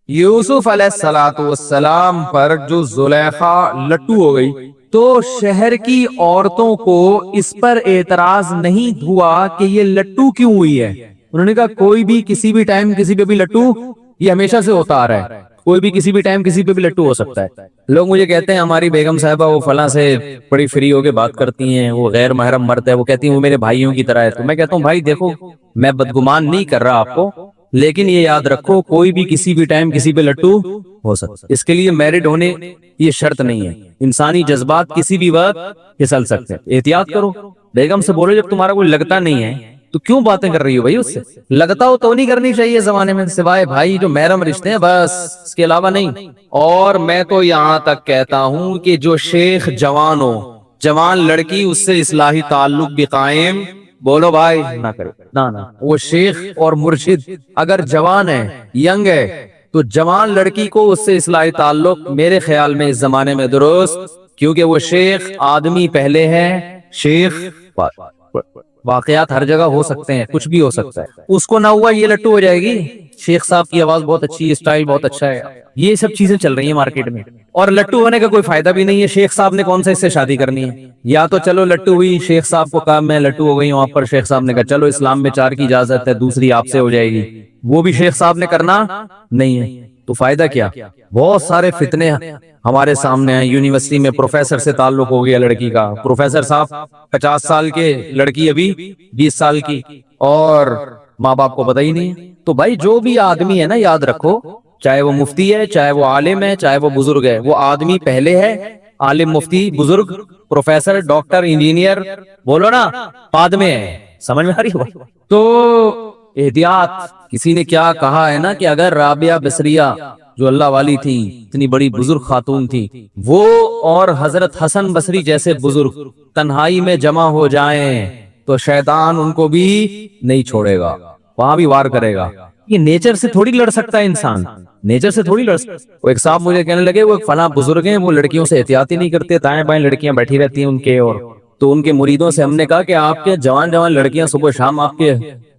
یوسف علیہ الصلوۃ والسلام پر جو زلیخا لٹو ہو گئی تو شہر کی عورتوں کو اس پر اعتراض نہیں ہوا کہ یہ لٹو کیوں ہوئی ہے. انہوں نے کہا کوئی بھی کسی بھی ٹائم کسی پہ بھی لٹو، یہ ہمیشہ سے ہوتا آ رہا ہے، کوئی بھی کسی بھی ٹائم کسی پہ بھی لٹو ہو سکتا ہے. لوگ مجھے کہتے ہیں ہماری بیگم صاحبہ وہ فلاں سے بڑی فری ہو کے بات کرتی ہیں، وہ غیر محرم مرد ہے، وہ کہتی ہیں وہ میرے بھائیوں کی طرح ہے. تو میں کہتا ہوں بھائی دیکھو، میں بدگمان نہیں کر رہا آپ کو، لیکن یہ یاد رکھو کوئی بھی کسی بھی ٹائم کسی پہ لٹو ہو سکتا ہے. اس کے لیے میرڈ ہونے یہ شرط نہیں ہے. انسانی جذبات کسی بھی وقت پھسل سکتے ہیں. احتیاط کرو. بیگم سے بولو جب تمہارا کوئی لگتا نہیں ہے تو کیوں باتیں کر رہی ہو بھائی، اس سے لگتا ہو تو نہیں کرنی چاہیے زمانے میں، سوائے بھائی جو محرم رشتے ہیں بس، اس کے علاوہ نہیں. اور میں تو یہاں تک کہتا ہوں کہ جو شیخ جوان ہو، جوان لڑکی، اس سے اصلاحی تعلق بھی قائم بولو بھائی نہ کرے. نہ وہ شیخ اور مرشد اگر جوان ہے، ینگ ہے، تو جوان لڑکی کو اس سے اصلاحی تعلق میرے خیال میں اس زمانے میں درست، کیونکہ وہ شیخ آدمی پہلے ہے. شیخ واقعات ہر جگہ ہو سکتے ہیں، کچھ بھی ہو سکتا ہے. اس کو نہ ہوا یہ لٹو ہو جائے گی. شیخ صاحب کی آواز بہت اچھی ہے، اسٹائل بہت اچھا ہے، یہ سب چیزیں چل رہی ہیں مارکیٹ میں، اور لٹو ہونے کا کوئی فائدہ بھی نہیں ہے. شیخ صاحب نے کون سا اس سے شادی کرنی ہے؟ یا تو چلو لٹو ہوئی، شیخ صاحب کو کہا میں لٹو ہو گئی ہوں آپ پر، شیخ صاحب نے کہا چلو اسلام میں 4 کی اجازت ہے، دوسری آپ سے ہو جائے گی. وہ بھی شیخ صاحب نے کرنا نہیں ہے، تو فائدہ کیا؟ بہت سارے فتنے ہمارے سامنے ہیں. یونیورسٹی میں پروفیسر سے تعلق ہو گیا لڑکی کا، پروفیسر صاحب 50 سال کے، لڑکی ابھی 20 سال کی، اور ماں باپ کو پتہ ہی نہیں. تو بھائی جو بھی آدمی ہے نا، یاد رکھو، چاہے وہ مفتی ہے، چاہے وہ عالم ہے، چاہے وہ بزرگ ہے، وہ آدمی پہلے ہے. عالم، مفتی، بزرگ، پروفیسر، ڈاکٹر، انجینئر، بولو نا، بعد میں ہے. سمجھ میں آ رہی ہے؟ تو احتیاط. کسی نے کیا کہا ہے نا کہ اگر رابعہ بصریہ جو اللہ والی تھی، اتنی بڑی بزرگ خاتون تھی، وہ اور حضرت حسن بصری جیسے بزرگ تنہائی میں جمع ہو جائیں تو شیطان ان کو بھی نہیں چھوڑے گا، وہاں بھی وار کرے گا. یہ نیچر سے تھوڑی لڑ سکتا ہے انسان، نیچر سے تھوڑی لڑ سکتا. وہ ایک صاحب مجھے کہنے لگے وہ فلاں بزرگ ہیں، وہ لڑکیوں سے احتیاط ہی نہیں کرتے، دائیں بائیں لڑکیاں بیٹھی رہتی ہیں ان کے. اور تو ان کے مریدوں سے ہم نے کہا کہ آپ کے جوان جوان لڑکیاں صبح شام آپ کے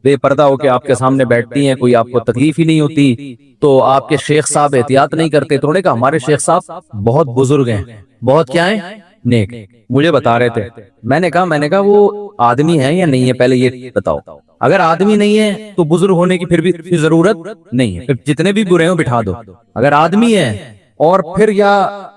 بے پردہ ہو کے آپ کے سامنے بیٹھتی ہیں، کوئی آپ کو تکلیف ہی نہیں ہوتی، تو آپ کے شیخ صاحب احتیاط نہیں کرتے؟ تو انہوں نے کہا ہمارے شیخ صاحب بہت بزرگ ہیں، بہت کیا ہیں، نیک. مجھے بتا رہے تھے. میں نے کہا وہ آدمی ہے یا نہیں ہے پہلے یہ بتاؤ. اگر آدمی نہیں ہے تو بزرگ ہونے کی پھر بھی ضرورت نہیں ہے، پھر جتنے بھی برے ہوں بٹھا دو. اگر آدمی ہے اور پھر یا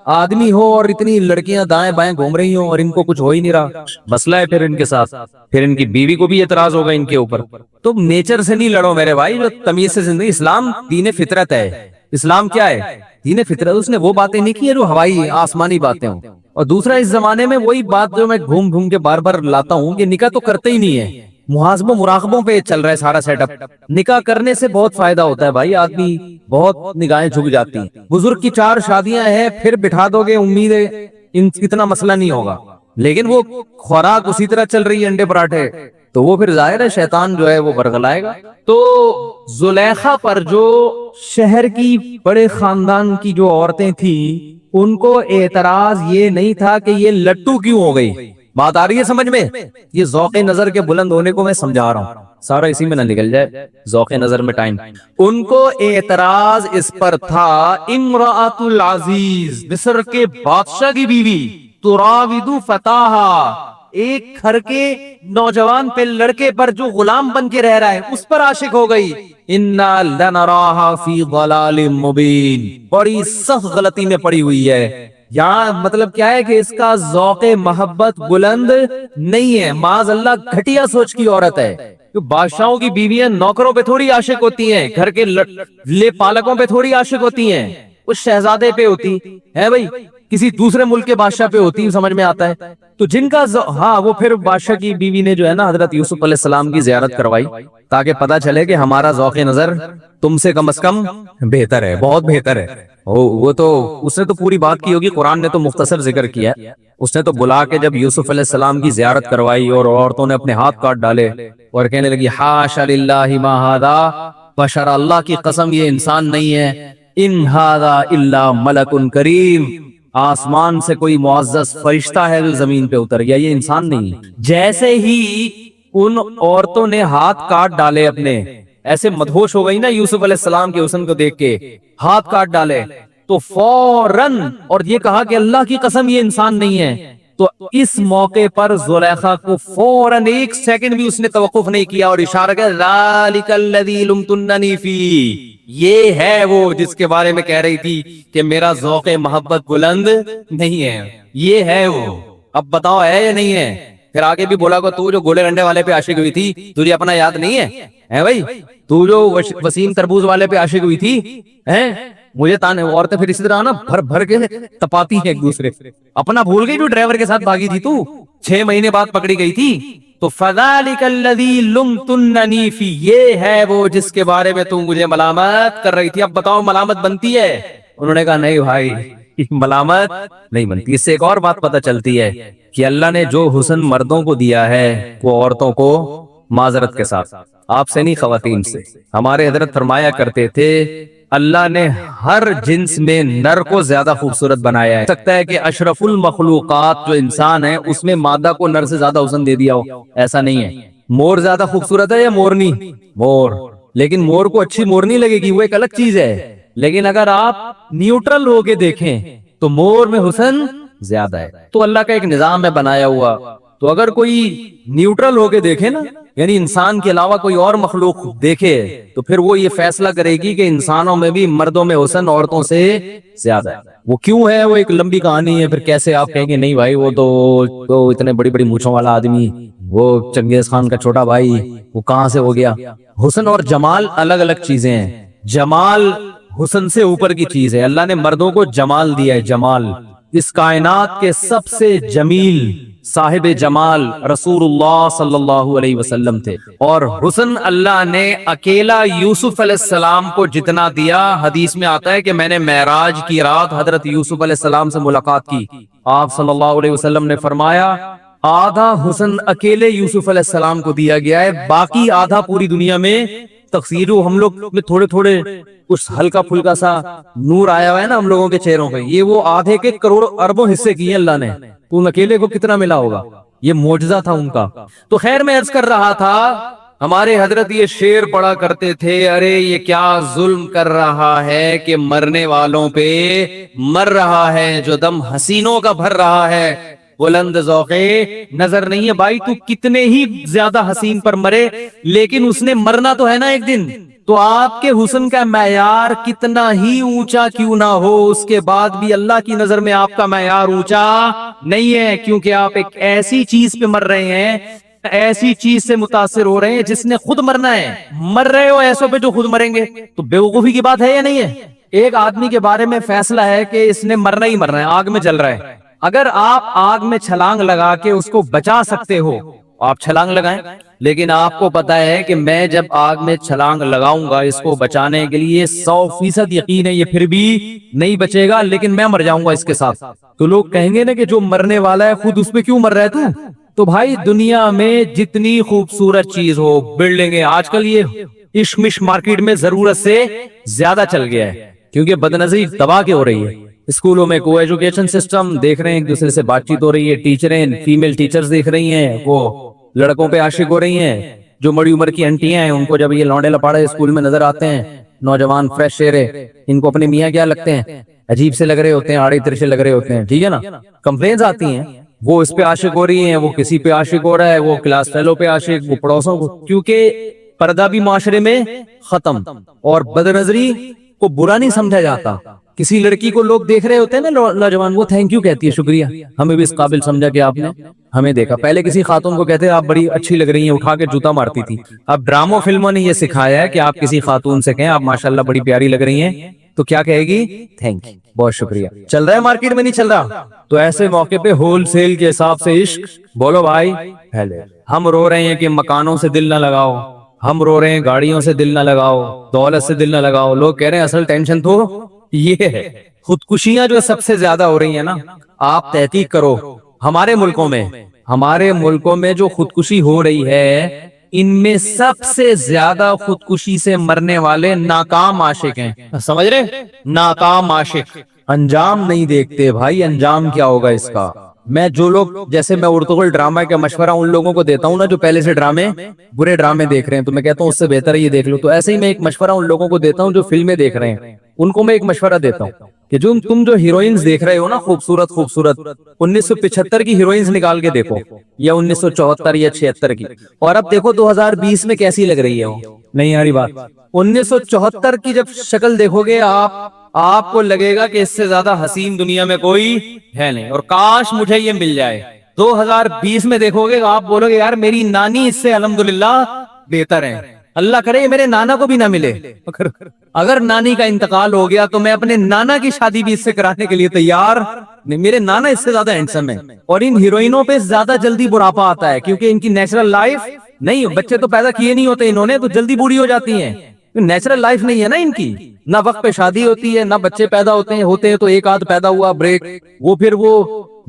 آدمی ہو اور اتنی لڑکیاں دائیں بائیں گھوم رہی ہوں اور ان کو کچھ ہو ہی نہیں رہا، مسئلہ ہے پھر ان کے ساتھ. پھر ان کی بیوی کو بھی اعتراض ہوگا ان کے اوپر. تو نیچر سے نہیں لڑو میرے بھائی، جو تمیز سے زندگی. اسلام دین فطرت ہے. اسلام کیا ہے؟ دین فطرت. اس نے وہ باتیں نہیں کی ہیں جو ہوائی آسمانی باتیں ہوں. اور دوسرا، اس زمانے میں وہی بات جو میں گھوم گھوم کے بار بار لاتا ہوں کہ نکاح تو کرتے ہی نہیں ہے، محاسبوں مراقبوں پہ چل رہا ہے سارا سیٹ اپ. نکاح کرنے سے بہت فائدہ ہوتا ہے بھائی، آدمی بہت نگاہیں جھک جاتی ہیں. بزرگ کی 4 شادیاں ہیں، پھر بٹھا دو گے، امید ہے اتنا مسئلہ نہیں ہوگا. لیکن وہ خوراک اسی طرح چل رہی ہے، انڈے پراٹھے، تو وہ پھر ظاہر ہے شیطان جو ہے وہ برگلائے گا. تو زلیخا پر جو شہر کی بڑے خاندان کی جو عورتیں تھیں، ان کو اعتراض یہ نہیں تھا کہ یہ لٹو کیوں ہو گئی. بات آ رہی ہے سمجھ میں؟ یہ ذوق نظر کے بلند ہونے کو میں سمجھا رہا ہوں، سارا اسی میں نہ نکل جائے ذوق نظر میں ٹائم. ان کو اعتراض اس پر تھا، امرأۃ العزیز، مصر کے بادشاہ کی بیوی، تراود فتاہا، ایک گھر کے نوجوان پہ لڑکے پر جو غلام بن کے رہ رہا ہے اس پر عاشق ہو گئی. انا لنراھا فی ضلال مبین، بڑی سخت غلطی میں پڑی ہوئی ہے. یہاں مطلب کیا ہے کہ اس کا ذوق محبت بلند نہیں ہے، معاذ اللہ گھٹیا سوچ کی عورت ہے. بادشاہوں کی بیویاں نوکروں پہ تھوڑی عاشق ہوتی ہیں، گھر کے لے پالکوں پہ تھوڑی عاشق ہوتی ہیں، اس شہزادے پہ ہوتی ہے بھائی، کسی دوسرے ملک کے بادشاہ پہ ہوتی، سمجھ میں آتا ہے. تو جن کا ہاں، وہ پھر بادشاہ کی بیوی نے جو ہے نا حضرت یوسف علیہ السلام کی زیارت کروائی تاکہ پتا چلے کہ ہمارا ذوق نظر تم سے کم از کم بہتر ہے، بہت بہتر ہے. وہ تو اس نے تو پوری بات کی ہوگی، قرآن نے تو مختصر ذکر کیا. اس نے تو بلا کے جب یوسف علیہ السلام کی زیارت کروائی اور عورتوں نے اپنے ہاتھ کاٹ ڈالے اور کہنے لگی حاشا للہ ما ھذا بشر، اللہ کی قسم یہ انسان نہیں ہے، ان ھذا الا ملک کریم، آسمان سے کوئی معزز فرشتہ ہے جو زمین پہ اتر گیا، یہ انسان نہیں. جیسے ہی ان عورتوں نے ہاتھ کاٹ ڈالے اپنے، ایسے مدہوش ہو گئی نا یوسف علیہ السلام کے حسن کو دیکھ کے، ہاتھ کاٹ ڈالے تو فوراً، اور یہ کہا کہ اللہ کی قسم یہ انسان نہیں ہے. تو اس موقع پر زلیخا کو فوراً ایک سیکنڈ بھی اس نے توقف نہیں کیا اور اشارہ کیا، ذالک الذی لمتننی فی، یہ ہے وہ جس کے بارے میں کہہ رہی تھی کہ میرا ذوق محبت بلند نہیں ہے، یہ ہے وہ، اب بتاؤ ہے یا نہیں ہے. پھر آگے بھی بولا کہ تو جو گولے ڈنڈے والے پہ عاشق ہوئی تھی تجھے اپنا یاد نہیں ہے بھائی، تو جو وسیم تربوز والے پہ عاشق ہوئی تھی مجھے تانے. عورتیں پھر اسی طرح نا بھر بھر کے تپاتی ہیں ایک دوسرے، اپنا بھول گئی جو ڈرائیور کے ساتھ بھاگی تھی تو 6 مہینے بعد پکڑی گئی تھی. تو فذالک الذی لمتننی فی، یہ ہے وہ جس کے بارے میں تم مجھے ملامت کر رہی تھی، اب بتاؤ ملامت بنتی ہے؟ انہوں نے کہا نہیں بھائی ملامت نہیں بنتی. اس سے ایک اور بات پتہ چلتی ہے کہ اللہ نے جو حسن مردوں کو دیا ہے وہ عورتوں کو معذرت کے ساتھ، آپ سے نہیں خواتین سے. ہمارے حضرت فرمایا کرتے تھے اللہ نے ہر جنس میں نر کو زیادہ خوبصورت بنایا ہے. سکتا ہے کہ اشرف المخلوقات جو انسان ہے اس میں مادہ کو نر سے زیادہ حسن دے دیا ہو، ایسا نہیں ہے. مور زیادہ خوبصورت ہے یا مورنی؟ مور. لیکن مور کو اچھی مورنی لگے گی، وہ ایک الگ چیز ہے. لیکن اگر آپ نیوٹرل ہو کے دیکھیں تو مور میں حسن زیادہ ہے. تو اللہ کا ایک نظام ہے بنایا ہوا. تو اگر کوئی نیوٹرل ہو کے دیکھے نا، یعنی انسان کے علاوہ کوئی اور مخلوق دیکھے، تو پھر وہ یہ فیصلہ کرے گی کہ انسانوں میں بھی مردوں میں حسن عورتوں سے زیادہ ہے. وہ کیوں ہے وہ ایک لمبی کہانی ہے. پھر کیسے آپ کہیں گے نہیں بھائی وہ تو اتنے بڑی بڑی مونچھوں والا آدمی، وہ چنگیز خان کا چھوٹا بھائی، وہ کہاں سے ہو گیا؟ حسن اور جمال الگ الگ چیزیں ہیں. جمال حسن سے اوپر کی چیز ہے. اللہ نے مردوں کو جمال دیا ہے. جمال، اس کائنات کے سب سے جمیل صاحب جمال رسول اللہ صلی اللہ علیہ وسلم تھے. اور حسن اللہ نے اکیلا یوسف علیہ السلام کو جتنا دیا، حدیث میں آتا ہے کہ میں نے معراج کی رات حضرت یوسف علیہ السلام سے ملاقات کی. آپ صلی اللہ علیہ وسلم نے فرمایا آدھا حسن اکیلے یوسف علیہ السلام کو دیا گیا ہے، باقی آدھا پوری دنیا میں تقسیر. ہم لوگ میں تھوڑے تھوڑے کچھ ہلکا پھلکا سا نور آیا ہوا ہے نا ہم لوگوں کے چہروں پہ، یہ وہ آدھے کے کروڑ اربوں حصے کیے اللہ نے. تو اکیلے کو کتنا ملا ہوگا؟ یہ معجزہ تھا ان کا. تو خیر میں عرض کر رہا تھا ہمارے حضرت یہ شعر پڑھا کرتے تھے، ارے یہ کیا ظلم کر رہا ہے کہ مرنے والوں پہ مر رہا ہے، جو دم حسینوں کا بھر رہا ہے. بلند ذوقے نظر نہیں ہے بھائی، تو کتنے ہی زیادہ حسین پر مرے لیکن اس نے مرنا تو ہے نا ایک دن. تو آپ کے حسن کا معیار کتنا ہی اونچا کیوں نہ ہو، اس کے بعد بھی اللہ کی نظر میں آپ کا معیار اونچا نہیں ہے، کیونکہ آپ ایک ایسی چیز پہ مر رہے ہیں، ایسی چیز سے متاثر ہو رہے ہیں جس نے خود مرنا ہے. مر رہے ہو ایسوں پہ جو خود مریں گے، تو بیوقوفی کی بات ہے یا نہیں ہے؟ ایک آدمی کے بارے میں فیصلہ ہے کہ اس نے مرنا ہی مرنا ہے، آگ میں جل رہا ہے. اگر آپ آگ میں چھلانگ لگا کے اس کو بچا سکتے ہو آپ چھلانگ لگائیں، لیکن آپ کو پتا ہے کہ میں جب آگ میں چھلانگ لگاؤں گا اس کو بچانے کے لیے 100% یقین ہے یہ پھر بھی نہیں بچے گا، لیکن میں مر جاؤں گا اس کے ساتھ. تو لوگ کہیں گے نا کہ جو مرنے والا ہے خود اس پہ کیوں مر رہا ہے تو بھائی دنیا میں جتنی خوبصورت چیز ہو، بلڈنگیں، آج کل یہ اشمش مارکیٹ میں ضرورت سے زیادہ چل گیا ہے کیونکہ بدنظری دبا کے ہو رہی ہے. اسکولوں میں کو ایجوکیشن سسٹم دیکھ رہے ہیں، ایک دوسرے سے بات چیت ہو رہی ہے، ٹیچریں فیمیل ٹیچرز دیکھ رہی ہیں وہ لڑکوں پہ عاشق ہو رہی ہیں. جو بڑی عمر کی انٹیاں ہیں ان کو جب یہ لونڈے لپاڑے اسکول میں نظر آتے ہیں، نوجوان فریش چہرے، ان کو اپنے میاں کیا لگتے ہیں، عجیب سے لگ رہے ہوتے ہیں، آڑے ترشے لگ رہے ہوتے ہیں، ٹھیک ہے نا. کمپلینز آتی ہیں وہ اس پہ عاشق ہو رہی ہیں، وہ کسی پہ عاشق ہو رہا ہے، وہ کلاس فیلو پہ عاشق، وہ پڑوسوں کو، کیونکہ پردہ بھی معاشرے میں ختم اور بدنظری کو برا نہیں سمجھا جاتا. کسی لڑکی کو لوگ دیکھ رہے ہوتے ہیں نا نوجوان، وہ تھینک یو کہتی ہے، شکریہ، ہمیں بھی اس قابل سمجھا کہ آپ نے ہمیں دیکھا. پہلے کسی خاتون کو کہتے ہیں آپ بڑی اچھی لگ رہی ہیں، اٹھا کے جوتا مارتی تھی. اب ڈراموں فلموں نے یہ سکھایا ہے کہ آپ کسی خاتون سے کہیں آپ ماشاءاللہ بڑی پیاری لگ رہی ہیں تو کیا کہے گی؟ تھینک یو، بہت شکریہ. چل رہا ہے مارکیٹ میں نہیں چل رہا؟ تو ایسے موقع پہ ہول سیل کے حساب سے عشق بولو بھائی. پہلے ہم رو رہے ہیں کہ مکانوں سے دل نہ لگاؤ، ہم رو رہے ہیں گاڑیوں سے دل نہ لگاؤ، دولت سے دل نہ لگاؤ. لوگ کہہ رہے ہیں اصل ٹینشن تو یہ ہے. خودکشیاں جو سب سے زیادہ ہو رہی ہیں نا، آپ تحقیق کرو ہمارے ملکوں میں جو خودکشی ہو رہی ہے، ان میں سب سے زیادہ خودکشی سے مرنے والے ناکام عاشق ہیں. سمجھ رہے؟ ناکام عاشق انجام نہیں دیکھتے بھائی، انجام کیا ہوگا اس کا. میں جو لوگ جیسے میں اردو ڈرامہ کا مشورہ ان لوگوں کو دیتا ہوں نا جو پہلے سے برے ڈرامے دیکھ رہے ہیں، تو میں کہتا ہوں اس سے بہتر ہے یہ دیکھ لو. تو ایسے ہی میں ایک مشورہ ان لوگوں کو دیتا ہوں جو فلمیں دیکھ رہے ہیں، ان کو میں ایک مشورہ دیتا ہوں کہ تم جو ہیروئنز دیکھ رہے ہو نا خوبصورت خوبصورت، 1975 کی ہیروئنز نکال کے دیکھو یا 1974 یا 76 کی، اور اب دیکھو 2020 میں کیسی لگ رہی ہے وہ. نہیں آ رہی بات؟ 1974 کی جب شکل دیکھو گے آپ کو لگے گا کہ اس سے زیادہ حسین دنیا میں کوئی ہے نہیں، اور کاش مجھے یہ مل جائے. 2020 میں دیکھو گے آپ بولو گے یار میری نانی اس سے الحمدللہ بہتر ہے. اللہ کرے میرے نانا کو بھی نہ ملے. اگر نانی کا انتقال ہو گیا تو میں اپنے نانا کی شادی بھی اس سے کرانے کے لیے تیار نہیں. میرے نانا اس سے زیادہ ہینڈسم ہے. اور ان ہیروئنوں پہ زیادہ جلدی بڑھاپا آتا ہے کیونکہ ان کی نیچرل لائف نہیں، بچے تو پیدا کیے نہیں ہوتے انہوں نے، تو جلدی بوڑھی ہو جاتی ہیں. نیچرل لائف نہیں ہے نا ان کی، نہ وقت پہ شادی ہوتی ہے نہ بچے پیدا ہوتے ہیں تو ایک آدھ پیدا ہوا بریک، وہ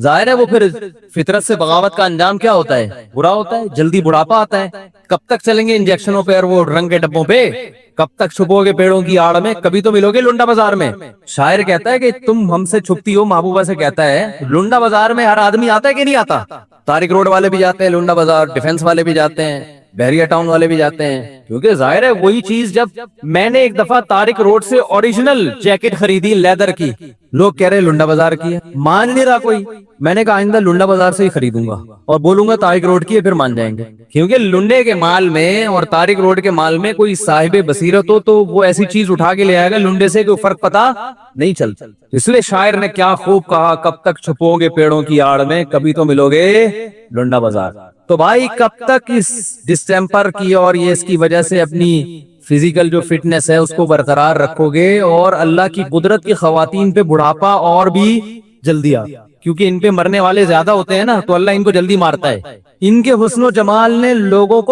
ظاہر ہے وہ پھر فطرت سے بغاوت کا انجام کیا ہوتا ہے؟ برا ہوتا ہے، جلدی بڑھاپا آتا ہے. کب تک چلیں گے انجیکشنوں پہ اور وہ رنگ کے ڈبوں پہ؟ کب تک چھپو گے پیڑوں کی آڑ میں؟ کبھی تو ملو گے لنڈا بازار میں. شاعر کہتا ہے کہ تم ہم سے چھپتی ہو، محبوبہ سے کہتا ہے لنڈا بازار میں ہر آدمی آتا ہے کہ نہیں آتا؟ طارق روڈ والے بھی جاتے ہیں لنڈا بازار، ڈیفنس والے بھی جاتے ہیں، بحریہ ٹاؤن والے بھی جاتے ہیں، کیونکہ ظاہر ہے وہی چیز. جب میں نے ایک دفعہ طارق روڈ سے اوریجنل جیکٹ خریدی لیدر کی، لوگ کہہ رہے لنڈا بازار کی ہے، مان نہیں رہا کوئی. میں نے کہا آئندہ لنڈا بازار سے ہی خریدوں گا اور بولوں گا طارق روڈ کی ہے، پھر مان جائیں گے. کیونکہ لنڈے کے مال میں اور طارق روڈ کے مال میں کوئی صاحب بصیرت ہو تو وہ ایسی چیز اٹھا کے لے آئے گا، لنڈے سے کوئی فرق پتا نہیں چلتا. اس لیے شاعر نے کیا خوب کہا، کب تک چھپو گے پیڑوں کی آڑ میں، کبھی تو ملو گے لنڈا بازار. تو بھائی کب تک اس ڈسٹمپر کی اور یہ اس کی وجہ سے اپنی فزیکل جو فٹنس ہے اس کو برقرار رکھو گے؟ اور اللہ کی قدرت کی خواتین پہ بڑھاپا اور بھی جلدی کیونکہ ان پہ مرنے والے زیادہ ہوتے ہیں نا، تو اللہ ان کو جلدی مارتا ہے. ان کے حسن و جمال نے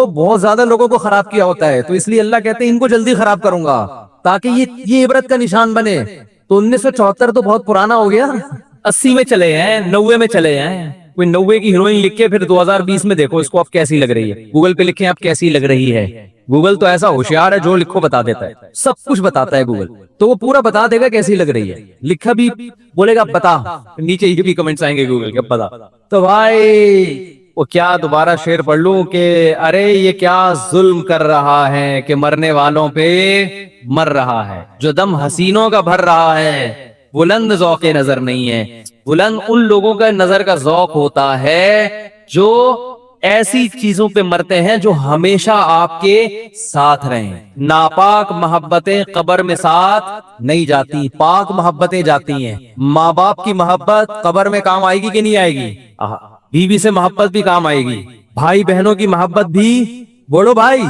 بہت زیادہ لوگوں کو خراب کیا ہوتا ہے، تو اس لیے اللہ کہتے ہیں ان کو جلدی خراب کروں گا تاکہ یہ عبرت کا نشان بنے. تو 1974 تو بہت پرانا ہو گیا، 80 میں چلے ہیں، 90 میں چلے ہیں. کوئی 90 کی ہیروئن لکھ کے پھر 2020 میں دیکھو اس کو اب کیسی لگ رہی ہے. گوگل پہ لکھیں اب کیسی لگ رہی ہے. گوگل تو ایسا ہوشیار ہے، جو لکھو بتا دیتا ہے، سب کچھ بتاتا ہے گوگل. تو وہ پورا بتا دے گا کیسی لگ رہی ہے، لکھا بھی بولے گا بتا، نیچے یہ بھی کمنٹس آئیں گے گوگل کے بتا. تو بھائی وہ کیا دوبارہ شعر پڑھ لوں کہ ارے یہ کیا ظلم کر رہا ہے کہ مرنے والوں پہ مر رہا ہے، جو دم حسینوں کا بھر رہا ہے بلند ذوق نظر نہیں ہے. بلند ان لوگوں کا نظر کا ذوق ہوتا ہے جو ایسی چیزوں پہ مرتے ہیں جو ہمیشہ آپ کے ساتھ رہیں. ناپاک محبتیں قبر میں ساتھ نہیں جاتی، پاک محبتیں جاتی ہیں. ماں باپ کی محبت قبر میں کام آئے گی کہ نہیں آئے گی؟ بیوی سے محبت بھی کام آئے گی، بھائی بہنوں کی محبت بھی بولو بھائی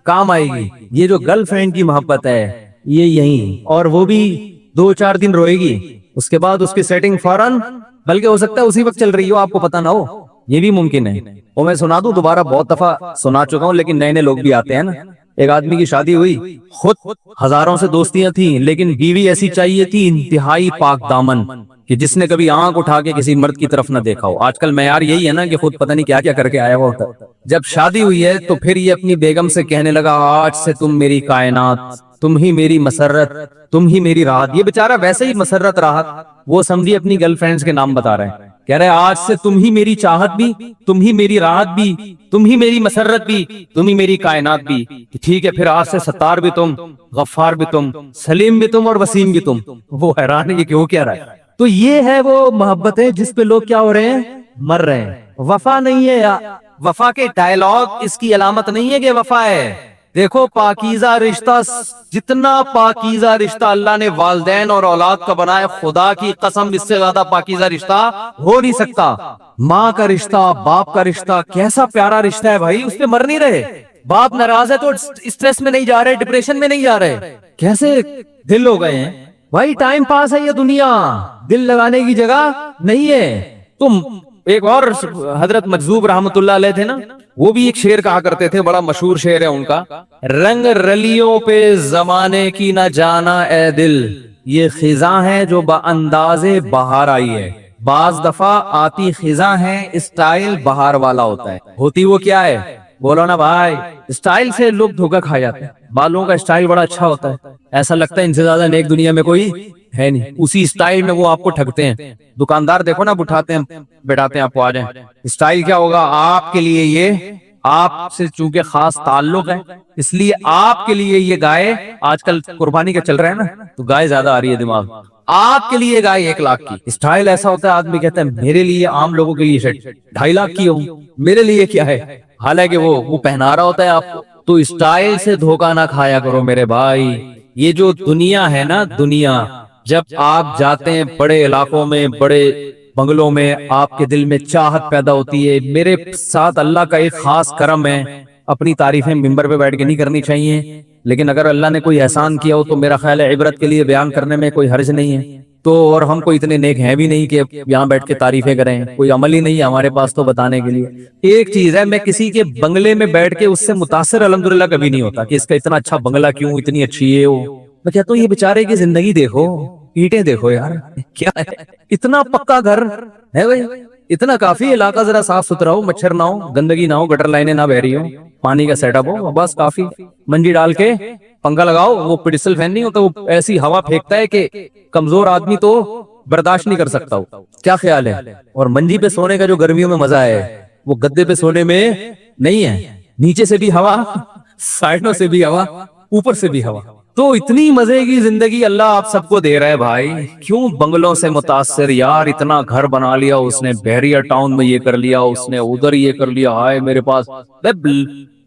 کام آئے گی. یہ جو گرل فرینڈ کی محبت ہے یہ یہی، اور وہ بھی 2-4 دن روئے گی، اس کے بعد اس کی سیٹنگ فوراً، بلکہ ہو سکتا ہے اسی وقت چل رہی ہو، آپ کو پتہ نہ ہو، یہ بھی ممکن ہے. اور میں سنا دوں، دوبارہ بہت دفعہ سنا چکا ہوں لیکن نئے نئے لوگ بھی آتے ہیں نا. ایک آدمی کی شادی ہوئی، خود ہزاروں سے دوستیاں تھیں لیکن بیوی ایسی چاہیے تھی انتہائی پاک دامن کہ جس نے کبھی آنکھ اٹھا کے کسی مرد کی طرف نہ دیکھا ہو. آج کل معیار یہی ہے نا کہ خود پتہ نہیں کیا کیا کر کے آیا ہوا ہوتا ہے. جب شادی ہوئی ہے تو پھر یہ اپنی بیگم سے کہنے لگا آج سے تم میری کائنات، تم ہی میری مسرت، تم ہی میری راحت. یہ بیچارہ ویسے ہی مسرت راحت وہ سمجھی اپنی گرل فرینڈز کے نام بتا رہے ہیں. کہہ رہے آج سے تم ہی میری چاہت بھی، تم ہی میری راحت بھی، تم ہی میری مسرت بھی، تم ہی میری کائنات بھی. ٹھیک ہے پھر آج سے ستار بھی تم، غفار بھی تم، سلیم بھی تم اور وسیم بھی تم. وہ حیران ہے یہ کیوں کہہ رہا ہے. تو یہ ہے وہ محبت ہے جس پہ لوگ کیا ہو رہے ہیں، مر رہے ہیں. وفا نہیں ہے، وفا کے ڈائلاگ اس کی علامت نہیں ہے کہ وفا ہے. دیکھو پاکیزہ رشتہ، جتنا پاکیزہ رشتہ اللہ نے والدین اور اولاد کا بنایا، خدا کی قسم اس سے زیادہ پاکیزہ رشتہ ہو نہیں سکتا. ماں کا رشتہ، باپ کا رشتہ، کیسا پیارا رشتہ ہے بھائی، اس پہ مر نہیں رہے. باپ ناراض ہے تو اسٹریس میں نہیں جا رہے، ڈپریشن میں نہیں جا رہے. کیسے دل ہو گئے ہیں بھائی. ٹائم پاس ہے یہ دنیا، دل لگانے کی جگہ نہیں ہے. تم ایک اور حضرت مجذوب رحمت اللہ علیہ تھے نا، وہ بھی ایک شعر کہا کرتے تھے، بڑا مشہور شعر ہے ان کا. رنگ رلیوں پہ زمانے کی نہ جانا اے دل، یہ خزاں ہے جو با انداز بہار آئی ہے. بعض دفعہ آتی خزاں ہے، اسٹائل بہار والا ہوتا ہے. ہوتی وہ کیا ہے بولو نا بھائی. اسٹائل سے لوگ دھوکا کھا جاتے ہیں. بالوں کا اسٹائل بڑا اچھا ہوتا ہے، ایسا لگتا ہے ان سے زیادہ نیک دنیا میں کوئی ہے نہیں. اسی اسٹائل میں وہ آپ کو ٹھگتے ہیں. دکاندار دیکھو نا, اٹھاتے ہیں بیٹھاتے ہیں آپ کو, آ جائیں. اسٹائل کیا ہوگا آپ کے لیے, یہ آپ سے چونکہ خاص تعلق ہے اس لیے آپ کے لیے یہ گائے, آج کل قربانی کا چل رہا ہے نا, تو گائے زیادہ آ رہی ہے دماغ, آپ کے لیے گائے 1 لاکھ کی. اسٹائل ایسا ہوتا ہے آدمی کہتا ہے میرے لیے, عام لوگوں کے لیے شرٹ 2.5 لاکھ کی ہو, میرے لیے کیا ہے, حالانکہ وہ پہنا رہا ہوتا ہے آپ کو. تو اسٹائل سے دھوکہ نہ کھایا کرو میرے بھائی. یہ جو دنیا ہے نا, دنیا, جب آپ جاتے ہیں بڑے علاقوں میں, بڑے بنگلوں میں, آپ کے دل میں چاہت پیدا ہوتی ہے. میرے ساتھ اللہ کا ایک خاص کرم ہے, اپنی تعریفیں ممبر پہ بیٹھ کے نہیں کرنی چاہیے, لیکن اگر اللہ نے کوئی احسان کیا ہو تو میرا خیال ہے عبرت کے لیے بیان کرنے میں کوئی حرج نہیں ہے. تو اور ہم کو اتنے نیک ہیں بھی نہیں کہ یہاں بیٹھ کے تعریفیں کریں, کوئی عمل ہی نہیں ہے ہمارے پاس تو بتانے کے لیے. ایک چیز ہے, میں کسی کے بنگلے میں بیٹھ کے اس سے متاثر الحمدللہ کبھی نہیں ہوتا کہ اس کا اتنا اچھا بنگلہ کیوں, اتنی اچھی ہے وہ. میں کہتا ہوں یہ بیچارے کی زندگی دیکھو, اینٹیں دیکھو یار, کیا ہے, اتنا پکا گھر ہے بھائی, اتنا کافی. علاقہ ذرا صاف ستھرا ہو, مچھر نہ ہو, گندگی نہ ہو, گٹر لائنیں نہ بہ رہی ہو, پانی کا سیٹ اپ ہو, بس کافی. منجی ڈال کے پنکھا لگاؤ, وہ پیڈسٹل فین نہیں ہوتا, وہ ایسی ہوا پھینکتا ہے کہ کمزور آدمی تو برداشت نہیں کر سکتا ہو. کیا خیال ہے؟ اور منجی پہ سونے کا جو گرمیوں میں مزہ ہے وہ گدے پہ سونے میں نہیں ہے. نیچے سے بھی ہوا, سائڈوں سے بھی ہوا, اوپر سے بھی ہوا. تو اتنی مزے کی زندگی اللہ آپ سب کو دے رہا ہے بھائی. کیوں بنگلوں سے متاثر یار, اتنا گھر بنا لیا اس نے, بحریہ ٹاؤن میں یہ کر لیا اس نے, ادھر یہ کر لیا, ہائے میرے پاس.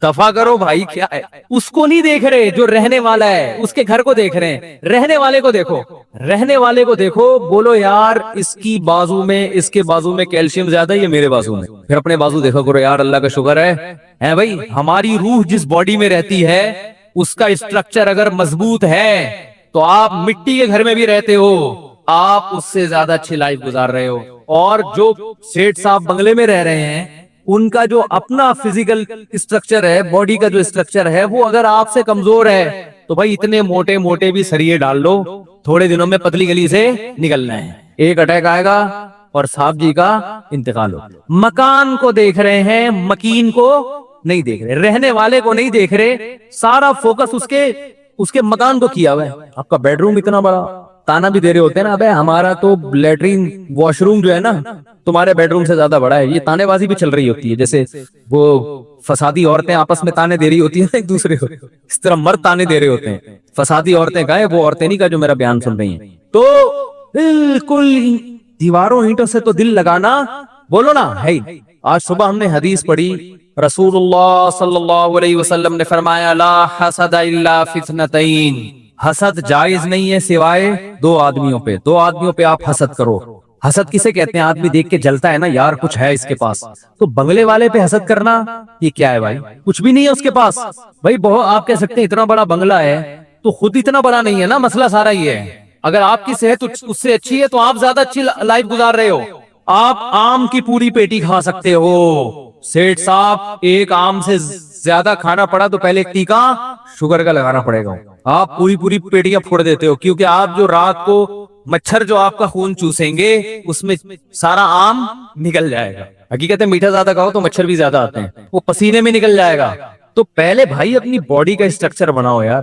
دفع کرو بھائی, کیا ہے, اس کو نہیں دیکھ رہے جو رہنے والا ہے, اس کے گھر کو دیکھ رہے ہیں. رہنے والے کو دیکھو, رہنے والے کو دیکھو, بولو یار اس کی بازو میں, اس کے بازو میں کیلشیم زیادہ ہے یا میرے بازو میں. پھر اپنے بازو دیکھو کرو یار, اللہ کا شکر ہے بھائی, ہماری روح جس باڈی میں رہتی ہے اس کا اسٹرکچر اگر مضبوط ہے تو آپ مٹی کے گھر میں بھی رہتے ہو, آپ اس سے زیادہ اچھی لائف گزار رہے ہو. اور جو سیٹ صاحب بنگلے میں رہ رہے ہیں ان کا جو اپنا فزیکل اسٹرکچر ہے, باڈی کا جو اسٹرکچر ہے, وہ اگر آپ سے کمزور ہے تو بھائی اتنے موٹے موٹے بھی سریے ڈال لو, تھوڑے دنوں میں پتلی گلی سے نکلنا ہے. ایک اٹیک آئے گا اور صاحب جی کا انتقال ہو. مکان کو دیکھ رہے ہیں, مکین کو نہیں دیکھ رہے, رہنے والے کو نہیں دیکھ رہے, سارا فوکس اس کے مکان کو کیا ہوا ہے. آپ کا بیڈ روم اتنا بڑا, تانا بھی دے رہے ہوتے ہیں نا, ابے ہمارا تو لیٹرین واش روم جو ہے نا تمہارے بیڈ روم سے زیادہ بڑا ہے. یہ تانے بازی بھی چل رہی ہوتی ہے, جیسے وہ فسادی عورتیں آپس میں تانے دے رہی ہوتی ہیں ایک دوسرے کو, اس طرح مرد تانے دے رہے ہوتے ہیں. فسادی عورتیں کا ہے, وہ عورتیں نہیں کا جو میرا بیان سن رہی ہیں. تو بالکل دیواروں اینٹوں سے تو دل لگانا, بولو نا ہے. آج صبح ہم نے حدیث پڑھی, رسول اللہ صلی اللہ علیہ وسلم نے فرمایا لا حسد الا فی اثنتین, حسد جائز نہیں ہے سوائے 2 آدمیوں پہ. 2 آدمیوں پہ آپ حسد کرو. حسد کسے کہتے ہیں؟ آدمی دیکھ کے جلتا ہے نا, یار کچھ ہے اس کے پاس. تو بنگلے والے پہ حسد کرنا یہ کیا ہے بھائی؟ کچھ بھی نہیں ہے اس کے پاس بھائی. بہت آپ کہہ سکتے ہیں اتنا بڑا بنگلہ ہے تو خود اتنا بڑا نہیں ہے نا, مسئلہ سارا یہ ہے. اگر آپ کی صحت اس سے اچھی ہے تو آپ زیادہ اچھی لائف گزار رہے ہو. آپ آم کی پوری پیٹی کھا سکتے ہو. سیٹ صاحب ایک آم سے زیادہ کھانا پڑا تو پہلے ایک ٹیکا شوگر کا لگانا پڑے گا. آپ پوری پیٹیاں پھوڑ دیتے ہو, کیونکہ آپ جو رات کو مچھر جو آپ کا خون چوسیں گے اس میں سارا آم نکل جائے گا. حقیقت ہے میٹھا زیادہ کھاؤ تو مچھر بھی زیادہ آتے ہیں, وہ پسینے میں نکل جائے گا. تو پہلے بھائی اپنی باڈی کا اسٹرکچر بناؤ یار.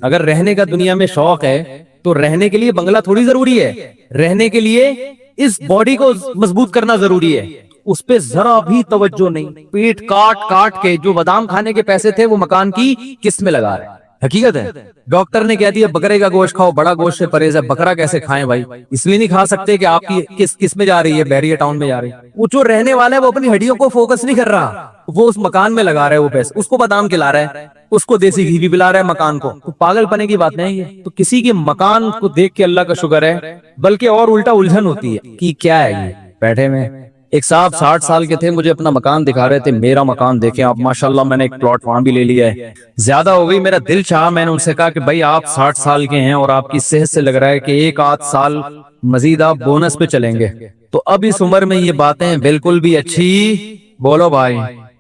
اگر رہنے کا دنیا میں شوق ہے تو رہنے کے لیے بنگلہ تھوڑی ضروری ہے, رہنے کے لیے اس باڈی کو مضبوط کرنا ضروری ہے. اس پہ ذرا بھی توجہ نہیں, پیٹ کاٹ کاٹ کے جو بادام کھانے کے پیسے تھے وہ مکان کی قسط میں لگا رہے. حقیقت ہے ڈاکٹر نے کہہ دیا بکرے کا گوشت کھاؤ, بڑا گوشت سے پرہیز ہے. بکرا کیسے کھائیں بھائی؟ اس لیے نہیں کھا سکتے کہ آپ کی کس میں جا رہی ہے, بحریہ ٹاؤن میں جا رہی ہے. وہ جو رہنے والا ہے وہ اپنی ہڈیوں کو فوکس نہیں کر رہا, وہ اس مکان میں لگا رہا ہے وہ پیسے. اس کو بادام کھلا رہا ہے, اس کو دیسی گھی بھی پلا رہا ہے مکان کو. تو پاگل پنے کی بات نہیں ہے. تو کسی کے مکان کو دیکھ کے اللہ کا شکر ہے, بلکہ اور الٹا الجھن ہوتی ہے کہ کیا ہے یہ بیٹھے میں. ایک صاحب 60 سال کے تھے, مجھے اپنا مکان دکھا رہے تھے. میرا مکان دیکھیں آپ, ماشاءاللہ میں نے ایک پلاٹ وہاں بھی لے لیا ہے. زیادہ ہو گئی, میرا دل چاہا, میں نے ان سے کہا کہ بھائی آپ 60 سال کے ہیں اور آپ کی صحت سے لگ رہا ہے کہ 1 آدھ سال مزید آپ بونس پہ چلیں گے. تو اب اس عمر میں یہ باتیں بالکل بھی اچھی, بولو بھائی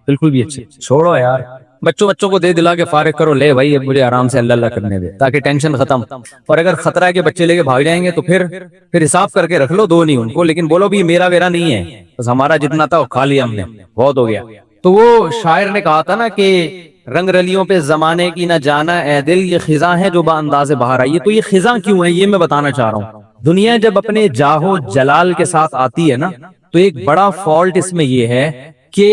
بالکل بھی اچھی چھوڑو یار. بچوں کو دے دلا کے فارغ کرو, لے بھائی اب مجھے آرام سے اللہ اللہ کرنے دے تاکہ ٹینشن ختم. اور اگر خطرہ ہے کہ بچے لے کے بھاگ جائیں گے تو پھر حساب کر کے رکھ لو, 2 نہیں ان کو, لیکن بولو بھی میرا نہیں ہے, بس ہمارا جتنا تھا وہ کھا لیا ہم نے, بہت ہو گیا. تو وہ شاعر نے کہا تھا نا کہ رنگ رلیوں پہ زمانے کی نہ جانا اے دل, یہ خزاں ہے جو با انداز بہار آئی. تو یہ خزاں کیوں ہے یہ میں بتانا چاہ رہا ہوں. دنیا جب اپنے جاہو جلال کے ساتھ آتی ہے نا تو ایک بڑا فالٹ اس میں یہ ہے کہ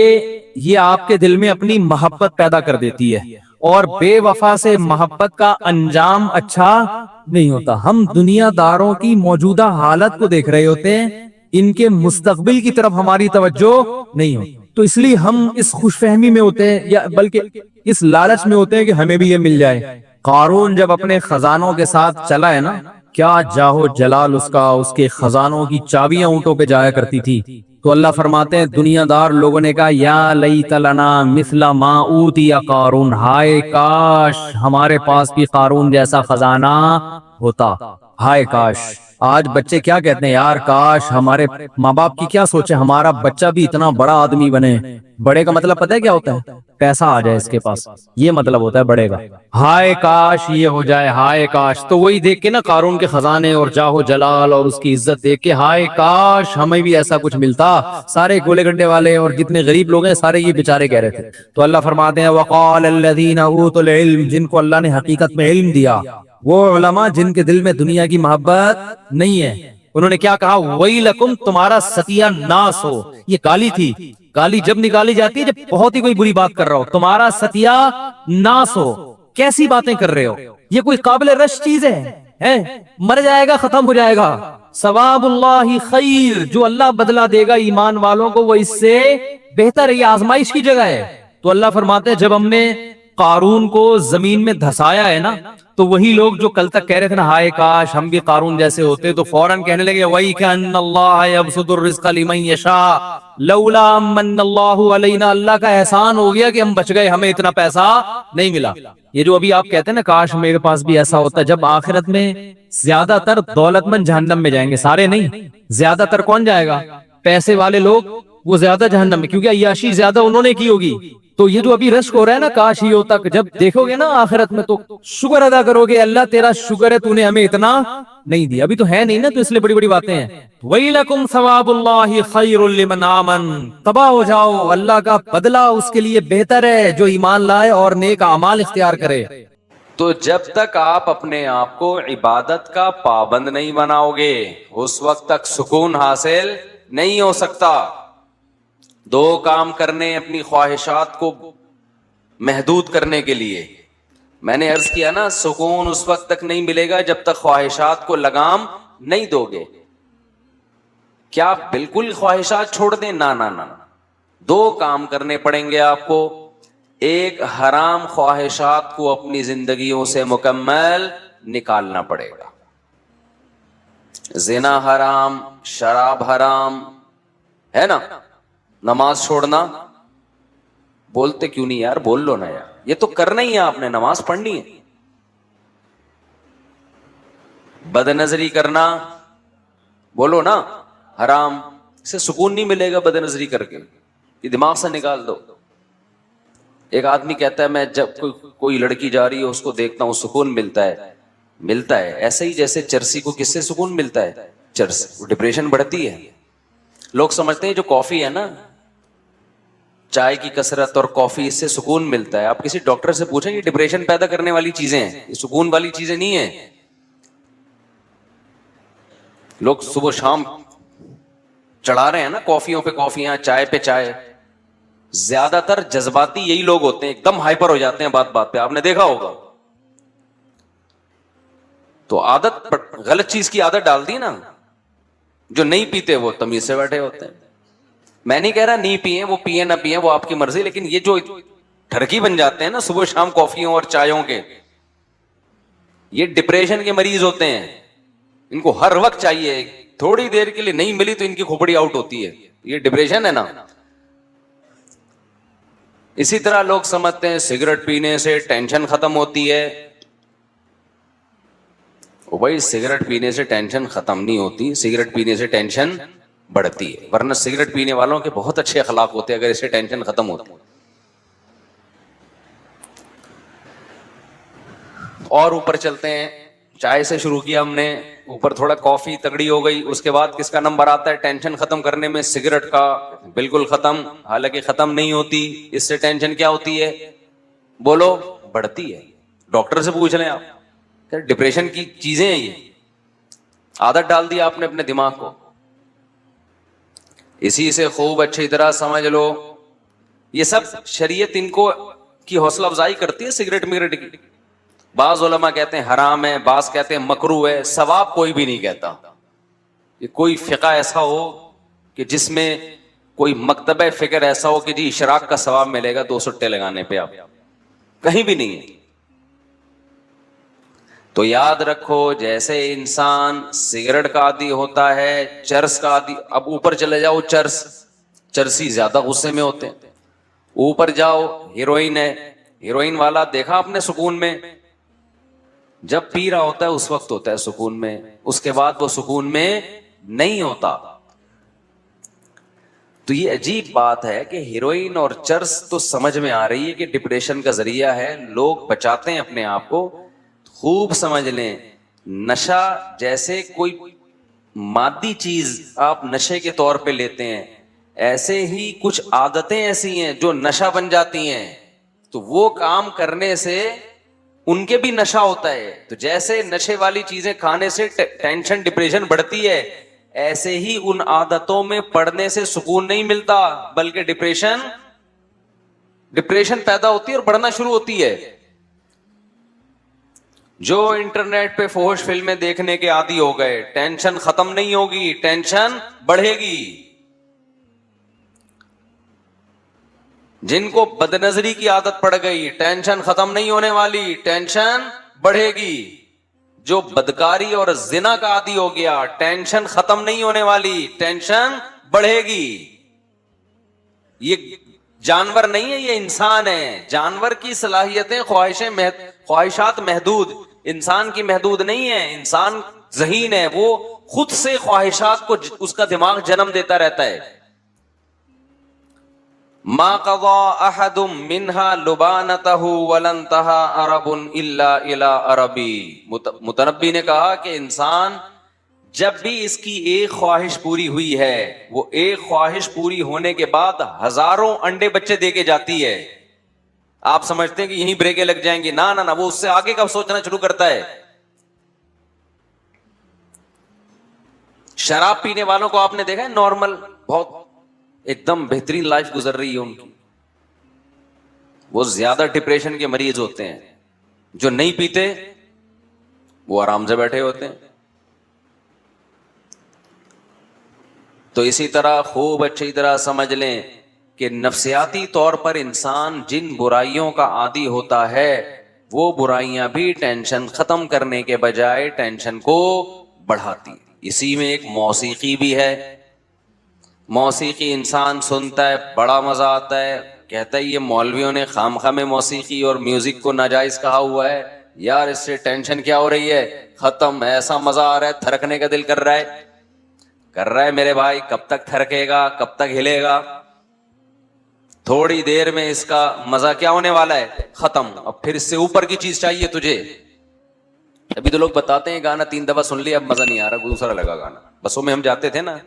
یہ آپ کے دل میں اپنی محبت پیدا کر دیتی ہے، اور بے وفا سے محبت کا انجام اچھا نہیں ہوتا۔ ہم دنیا داروں کی موجودہ حالت کو دیکھ رہے ہوتے ہیں، ان کے مستقبل کی طرف ہماری توجہ نہیں ہوتی، تو اس لیے ہم اس خوش فہمی میں ہوتے ہیں، یا بلکہ اس لالچ میں ہوتے ہیں کہ ہمیں بھی یہ مل جائے۔ قارون جب اپنے خزانوں کے ساتھ چلا ہے نا، کیا جاہو جلال اس کا، اس کے خزانوں کی چابیاں اونٹوں پہ جایا کرتی تھی۔ تو اللہ فرماتے ہیں دنیا دار لوگوں نے کہا یا لیت لنا مثل ما اوتی قارون، ہائے کاش ہمارے پاس بھی قارون جیسا خزانہ ہوتا، ہائے کاش۔ آج بچے کیا کہتے ہیں، یار کاش ہمارے ماں باپ کی کیا سوچے، ہمارا بچہ بھی اتنا بڑا آدمی بنے۔ بڑے کا مطلب پتہ ہے کیا ہوتا ہے؟ پیسہ آ جائے اس کے پاس، یہ مطلب ہوتا ہے بڑے کا۔ ہائے کاش یہ ہو جائے، ہائے کاش۔ تو وہی دیکھ کے نا قارون کے خزانے اور جاہو جلال اور اس کی عزت دیکھ کے ہائے کاش ہمیں بھی ایسا کچھ ملتا۔ سارے گولے گڈے والے اور جتنے غریب لوگ ہیں سارے یہ بیچارے کہہ رہے تھے۔ تو اللہ فرماتے ہیں وقال الذین اوتوا العلم، جن کو اللہ نے حقیقت میں علم دیا، وہ علماء جن کے دل میں دنیا کی محبت نہیں ہے، انہوں نے کیا کہا، ویلکم، تمہارا ستیہ ناس ہو۔ یہ گالی تھی، گالی جب نکالی جاتی ہے جب بہت ہی کوئی بری بات کر رہا ہو، تمہارا ستیہ ناس ہو، کیسی باتیں کر رہے ہو، یہ کوئی قابل رشک چیز ہے؟ مر جائے گا، ختم ہو جائے گا۔ ثواب اللہ خیر، جو اللہ بدلہ دے گا ایمان والوں کو وہ اس سے بہتر ہے، یہ آزمائش کی جگہ ہے۔ تو اللہ فرماتے ہیں جب ہم نے قارون کو زمین میں دھسایا ہے نا، تو وہی لوگ جو کل تک کہہ رہے تھے نا ہائے کاش ہم بھی قارون جیسے ہوتے، تو فوراً کہنے لگے وَإِكَأَنَّ اللَّهَ يَبْسُطُ الرِّزْقَ لِمَن يَشَاءُ لَوْلَا مَنَّ اللَّهُ عَلَيْنَا، اللہ کا احسان ہو گیا کہ ہم بچ گئے، ہمیں اتنا پیسہ نہیں ملا۔ یہ جو ابھی آپ کہتے ہیں نا کاش میرے پاس بھی ایسا ہوتا، جب آخرت میں زیادہ تر دولت مند جہنم میں جائیں گے، سارے نہیں، زیادہ تر کون جائے گا؟ پیسے والے لوگ، وہ زیادہ جہنم میں، کیونکہ عیاشی زیادہ انہوں نے کی ہوگی۔ تو یہ جو ابھی رشک ہو رہا ہے نا کاش ہی ہوتا، جب دیکھو گے نا آخرت میں تو شکر ادا کرو گے، اللہ تیرا شکر ہے تو نے ہمیں اتنا نہیں دیا، ابھی تو ہے نہیں نا، تو اس لیے بڑی بڑی باتیں ہیں۔ وَيْلَكُمْ ثَوَابُ اللَّهِ خَيْرٌ لِمَنْ آمَنَ، تباہ ہو جاؤ، اللہ کا بدلہ اس کے لیے بہتر ہے جو ایمان لائے اور نیک اعمال اختیار کرے۔ تو جب تک آپ اپنے آپ کو عبادت کا پابند نہیں بناؤ گے اس وقت تک سکون حاصل نہیں ہو سکتا۔ دو کام کرنے اپنی خواہشات کو محدود کرنے کے لیے، میں نے عرض کیا نا سکون اس وقت تک نہیں ملے گا جب تک خواہشات کو لگام نہیں دو گے۔ کیا آپ بالکل خواہشات چھوڑ دیں؟ نہ نہ نہ، دو کام کرنے پڑیں گے آپ کو۔ ایک، حرام خواہشات کو اپنی زندگیوں سے مکمل نکالنا پڑے گا۔ زنا حرام، شراب حرام ہے نا، نماز چھوڑنا، بولتے کیوں نہیں یار، بول لو نا یار، یہ تو کرنا ہی ہے آپ نے، نماز پڑھنی ہے۔ بد نظری کرنا، بولو نا حرام، اس سے سکون نہیں ملے گا، بد نظری کر کے یہ دماغ سے نکال دو۔ ایک آدمی کہتا ہے میں جب کوئی لڑکی جا رہی ہے اس کو دیکھتا ہوں سکون ملتا ہے، ایسے ہی جیسے چرسی کو کس سے سکون ملتا ہے؟ چرس، ڈپریشن بڑھتی ہے۔ لوگ سمجھتے ہیں جو کافی ہے نا، چائے کی کثرت اور کافی، اس سے سکون ملتا ہے۔ آپ کسی ڈاکٹر سے پوچھیں یہ ڈپریشن پیدا کرنے والی چیزیں ہیں، یہ سکون والی چیزیں نہیں ہیں۔ لوگ صبح شام چڑھا رہے ہیں نا کافیوں پہ کافیاں، چائے پہ چائے، زیادہ تر جذباتی یہی لوگ ہوتے ہیں، ایک دم ہائپر ہو جاتے ہیں بات بات پہ، آپ نے دیکھا ہوگا۔ تو عادت، غلط چیز کی عادت ڈال دی نا۔ جو نہیں پیتے وہ تمیز سے بیٹھے ہوتے ہیں۔ میں نہیں کہہ رہا نہیں پیئیں، وہ پیئیں نہ پیئیں وہ آپ کی مرضی، لیکن یہ جو ٹھرکی بن جاتے ہیں نا صبح شام کافیوں اور چایوں کے، یہ ڈپریشن کے مریض ہوتے ہیں۔ ان کو ہر وقت چاہیے، تھوڑی دیر کے لیے نہیں ملی تو ان کی کھوپڑی آؤٹ ہوتی ہے، یہ ڈپریشن ہے نا۔ اسی طرح لوگ سمجھتے ہیں سگریٹ پینے سے ٹینشن ختم ہوتی ہے۔ بھائی سگریٹ پینے سے ٹینشن ختم نہیں ہوتی، سگریٹ پینے سے ٹینشن بڑھتی ہے، ورنہ سگریٹ پینے والوں کے بہت اچھے اخلاق ہوتے ہیں اگر اس سے ٹینشن ختم ہوتی۔ اور اوپر چلتے ہیں، چائے سے شروع کیا ہم نے، اوپر تھوڑا کافی تگڑی ہو گئی، اس کے بعد کس کا نمبر آتا ہے ٹینشن ختم کرنے میں؟ سگریٹ کا، بالکل ختم، حالانکہ ختم نہیں ہوتی۔ اس سے ٹینشن کیا ہوتی ہے؟ بولو، بڑھتی ہے۔ ڈاکٹر سے پوچھ لیں آپ، ڈپریشن کی چیزیں ہیں یہ۔ عادت ڈال دی آپ نے اپنے دماغ کو. اسی سے خوب اچھی طرح سمجھ لو یہ سب شریعت ان کو کی حوصلہ افزائی کرتی ہے سگریٹ مگریٹ کی. بعض علماء کہتے ہیں حرام ہے, بعض کہتے ہیں مکروہ ہے, ثواب کوئی بھی نہیں کہتا. کہ کوئی فقہ ایسا ہو کہ جس میں کوئی مکتبہ فکر ایسا ہو کہ جی اشراق کا ثواب ملے گا 2 سٹے لگانے پہ, آپ کہیں بھی نہیں ہے. تو یاد رکھو جیسے انسان سگریٹ کا عادی ہوتا ہے, چرس کا عادی, اب اوپر چلے جاؤ چرسی زیادہ غصے میں ہوتے ہیں. اوپر جاؤ ہیروئن ہے, ہیروئن والا دیکھا آپ نے سکون میں, جب پی رہا ہوتا ہے اس وقت ہوتا ہے سکون میں, اس کے بعد وہ سکون میں نہیں ہوتا. تو یہ عجیب بات ہے کہ ہیروئن اور چرس تو سمجھ میں آ رہی ہے کہ ڈپریشن کا ذریعہ ہے, لوگ بچاتے ہیں اپنے آپ کو. خوب سمجھ لیں نشہ جیسے کوئی مادی چیز آپ نشے کے طور پہ لیتے ہیں, ایسے ہی کچھ عادتیں ایسی ہیں جو نشہ بن جاتی ہیں. تو وہ کام کرنے سے ان کے بھی نشہ ہوتا ہے. تو جیسے نشے والی چیزیں کھانے سے ٹینشن ڈپریشن بڑھتی ہے, ایسے ہی ان عادتوں میں پڑنے سے سکون نہیں ملتا بلکہ ڈپریشن پیدا ہوتی ہے اور بڑھنا شروع ہوتی ہے. جو انٹرنیٹ پہ فحش فلمیں دیکھنے کے عادی ہو گئے, ٹینشن ختم نہیں ہوگی, ٹینشن بڑھے گی. جن کو بد نظری کی عادت پڑ گئی, ٹینشن ختم نہیں ہونے والی, ٹینشن بڑھے گی. جو بدکاری اور زنا کا عادی ہو گیا, ٹینشن ختم نہیں ہونے والی, ٹینشن بڑھے گی. یہ جانور نہیں ہے, یہ انسان ہے. جانور کی صلاحیتیں خواہشات محدود, انسان کی محدود نہیں ہے. انسان ذہین ہے, وہ خود سے خواہشات کو اس کا دماغ جنم دیتا رہتا ہے. ما قضى احد منها لبانته ولا انتهى عرب الا الى عربي. متنبی نے کہا کہ انسان جب بھی اس کی ایک خواہش پوری ہوئی ہے, وہ ایک خواہش پوری ہونے کے بعد ہزاروں انڈے بچے دے کے جاتی ہے. آپ سمجھتے ہیں کہ یہیں بریکیں لگ جائیں گی, نہ نہ, وہ اس سے آگے کا سوچنا شروع کرتا ہے. شراب پینے والوں کو آپ نے دیکھا ہے, نارمل بہت ایک دم بہترین لائف گزر رہی ہے ان کی, وہ زیادہ ڈپریشن کے مریض ہوتے ہیں. جو نہیں پیتے وہ آرام سے بیٹھے ہوتے ہیں. تو اسی طرح خوب اچھی طرح سمجھ لیں کہ نفسیاتی طور پر انسان جن برائیوں کا عادی ہوتا ہے, وہ برائیاں بھی ٹینشن ختم کرنے کے بجائے ٹینشن کو بڑھاتی. اسی میں ایک موسیقی بھی ہے. موسیقی انسان سنتا ہے, بڑا مزہ آتا ہے, کہتا ہے یہ مولویوں نے خامخواہ میں موسیقی اور میوزک کو ناجائز کہا ہوا ہے, یار اس سے ٹینشن کیا ہو رہی ہے, ختم, ایسا مزہ آ رہا ہے, تھرکنے کا دل کر رہا ہے میرے بھائی. کب تک تھرکے گا, کب تک ہلے گا؟ تھوڑی دیر میں اس کا مزہ کیا ہونے والا ہے, ختم. اب پھر اس سے اوپر کی چیز چاہیے تجھے. ابھی تو لوگ بتاتے ہیں گانا 3 دفعہ سن لیا, اب مزہ نہیں آ رہا, دوسرا لگا گانا. بسوں میں ہم جاتے تھے نا,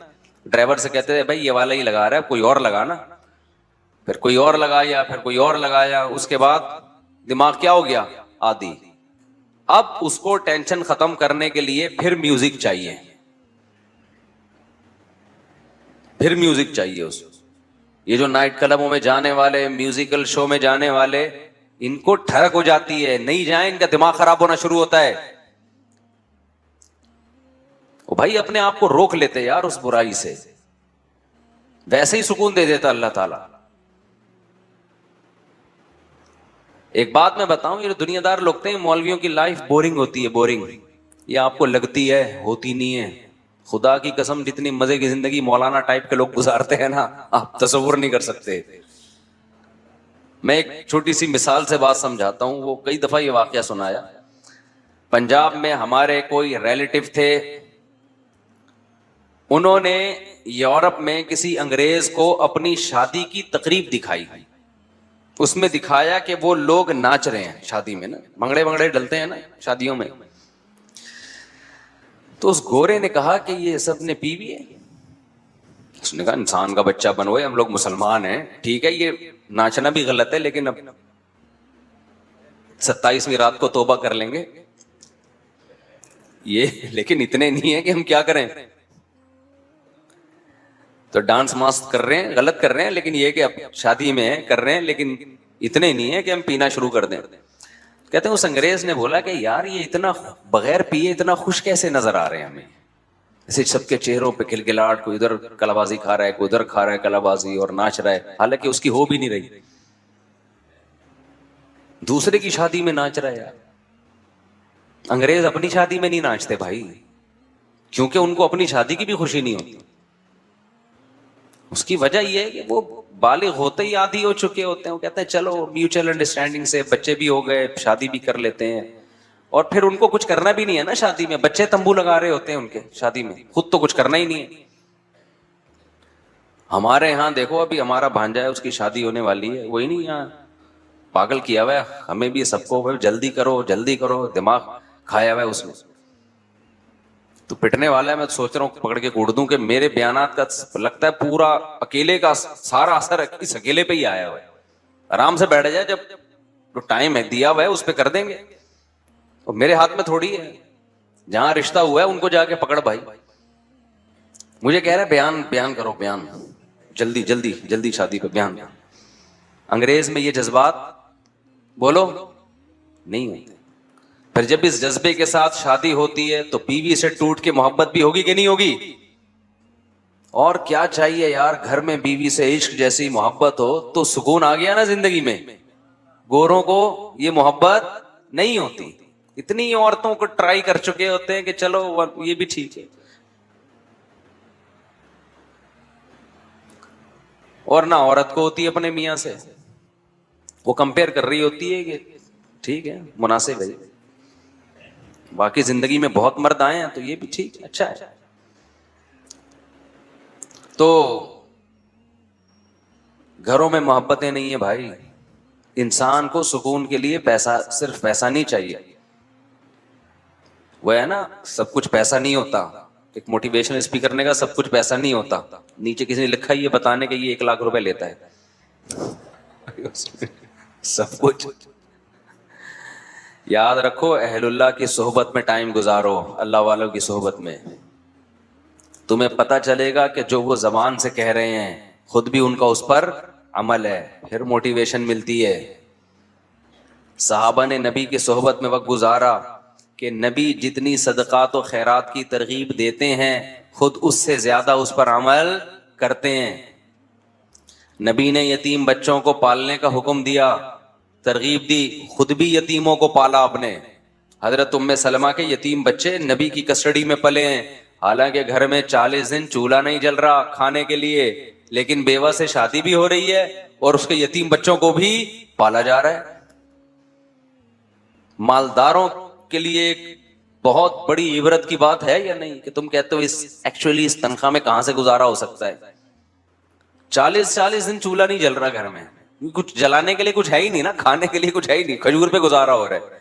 ڈرائیور سے کہتے تھے بھائی یہ والا ہی لگا رہا ہے, کوئی اور لگانا. پھر کوئی اور لگایا, پھر کوئی اور لگایا, اس کے بعد دماغ کیا ہو گیا, عادی. اب اس کو ٹینشن ختم کرنے کے لیے پھر میوزک چاہیے, پھر میوزک چاہیے اس. یہ جو نائٹ کلبوں میں جانے والے, میوزیکل شو میں جانے والے, ان کو ٹھڑک ہو جاتی ہے, نہیں جائیں ان کا دماغ خراب ہونا شروع ہوتا ہے. او بھائی اپنے آپ کو روک لیتے یار اس برائی سے, ویسے ہی سکون دے دیتا اللہ تعالیٰ. ایک بات میں بتاؤں, یہ دنیا دار لوگ ہیں مولویوں کی لائف بورنگ ہوتی ہے, بورنگ. یہ آپ کو لگتی ہے, ہوتی نہیں ہے. خدا کی قسم جتنی مزے کی زندگی مولانا ٹائپ کے لوگ گزارتے ہیں نا, آپ تصور نہیں کر سکتے. میں ایک چھوٹی سی مثال سے بات سمجھاتا ہوں. وہ کئی دفعہ یہ واقعہ سنایا. پنجاب میں ہمارے کوئی ریلیٹو تھے, انہوں نے یورپ میں کسی انگریز کو اپنی شادی کی تقریب دکھائی. اس میں دکھایا کہ وہ لوگ ناچ رہے ہیں شادی میں, نا بھنگڑے بھنگڑے ڈلتے ہیں نا شادیوں میں. تو اس گورے نے کہا کہ یہ سب نے پی بھی ہے. اس نے کہا انسان کا بچہ بنوئے, ہم لوگ مسلمان ہیں, ٹھیک ہے یہ ناچنا بھی غلط ہے, لیکن اب 27ویں رات کو توبہ کر لیں گے. یہ لیکن اتنے نہیں ہیں کہ ہم کیا کریں. تو ڈانس ماست کر رہے ہیں, غلط کر رہے ہیں, لیکن یہ کہ اب شادی میں کر رہے ہیں, لیکن اتنے نہیں ہیں کہ ہم پینا شروع کر دیں. کہتے ہیں اس انگریز نے بولا کہ یار یہ اتنا بغیر پیے اتنا خوش کیسے نظر آ رہے ہیں ہمیں, ایسے سب کے چہروں پہ کھلکھلاہٹ, کوئی ادھر کلا بازی کھا رہا ہے, کوئی ادھر کھا رہا ہے کلا بازی اور ناچ رہا ہے, حالانکہ اس کی ہو بھی نہیں رہی, دوسرے کی شادی میں ناچ رہا ہے. یار انگریز اپنی شادی میں نہیں ناچتے بھائی, کیونکہ ان کو اپنی شادی کی بھی خوشی نہیں ہوتی. اس کی وجہ یہ ہے کہ وہ بالغ ہوتے ہی عادی ہو چکے ہوتے ہیں. وہ کہتے ہیں چلو میوچل انڈرسٹینڈنگ سے بچے بھی ہو گئے, شادی بھی کر لیتے ہیں, اور پھر ان کو کچھ کرنا بھی نہیں ہے نا شادی میں. بچے تمبو لگا رہے ہوتے ہیں ان کے شادی میں, خود تو کچھ کرنا ہی نہیں ہے. ہمارے یہاں دیکھو ابھی ہمارا بھانجا ہے, اس کی شادی ہونے والی ہے, وہی نہیں یہاں پاگل کیا ہوا ہے ہمیں بھی سب کو, جلدی کرو جلدی کرو, دماغ کھایا ہوا ہے اس نے. تو پٹنے والا ہے, میں سوچ رہا ہوں پکڑ کے کوڑ دوں کہ میرے بیانات کا لگتا ہے پورا اکیلے کا سارا اثر اس اکیلے پہ ہی آیا ہوا ہے. آرام سے بیٹھ جائے, جب جو ٹائم ہے دیا ہوا ہے اس پہ کر دیں گے, اور میرے ہاتھ میں تھوڑی ہے. جہاں رشتہ ہوا ہے ان کو جا کے پکڑ بھائی. مجھے کہہ رہا ہے بیان کرو, بیان جلدی جلدی جلدی شادی پہ بیان. انگریز میں یہ جذبات بولو نہیں ہوتے. پھر جب اس جذبے کے ساتھ شادی ہوتی ہے تو بیوی سے ٹوٹ کے محبت بھی ہوگی کہ نہیں ہوگی؟ اور کیا چاہیے یار, گھر میں بیوی سے عشق جیسی محبت ہو تو سکون آ گیا نا زندگی میں. گوروں کو یہ محبت نہیں ہوتی. اتنی عورتوں کو ٹرائی کر چکے ہوتے ہیں کہ چلو یہ بھی ٹھیک ہے, اور نہ عورت کو ہوتی ہے اپنے میاں سے. وہ کمپیئر کر رہی ہوتی ہے کہ ٹھیک ہے مناسب ہے, باقی زندگی میں بہت مرد آئے ہیں تو یہ بھی ٹھیک ہے, اچھا ہے. تو گھروں میں محبتیں نہیں ہیں بھائی. انسان کو سکون کے لیے پیسہ, صرف پیسہ نہیں چاہیے. وہ ہے نا سب کچھ پیسہ نہیں ہوتا, ایک موٹیویشن اسپیکر نے کہا سب کچھ پیسہ نہیں ہوتا. نیچے کسی نے لکھا یہ بتانے کے یہ 1 لاکھ روپے لیتا ہے. سب کچھ یاد رکھو, اہل اللہ کی صحبت میں ٹائم گزارو, اللہ والوں کی صحبت میں. تمہیں پتہ چلے گا کہ جو وہ زبان سے کہہ رہے ہیں خود بھی ان کا اس پر عمل ہے, پھر موٹیویشن ملتی ہے. صحابہ نے نبی کی صحبت میں وقت گزارا کہ نبی جتنی صدقات و خیرات کی ترغیب دیتے ہیں خود اس سے زیادہ اس پر عمل کرتے ہیں. نبی نے یتیم بچوں کو پالنے کا حکم دیا, ترغیب دی, خود بھی یتیموں کو پالا آپ نے. حضرت ام سلمہ کے یتیم بچے نبی کی کسٹڈی میں پلے ہیں, حالانکہ گھر میں 40 دن چولہا نہیں جل رہا کھانے کے لیے, لیکن بیوہ سے شادی بھی ہو رہی ہے اور اس کے یتیم بچوں کو بھی پالا جا رہا ہے. مالداروں کے لیے ایک بہت بڑی عبرت کی بات ہے یا نہیں, کہ تم کہتے ہو ایکچولی اس تنخواہ میں کہاں سے گزارا ہو سکتا ہے. 40 دن چولہا نہیں جل رہا گھر میں, کچھ جلانے کے لیے کچھ ہے ہی نہیں نا, کھانے کے لیے کچھ ہے ہی نہیں, کھجور پہ گزارا ہو رہا ہے.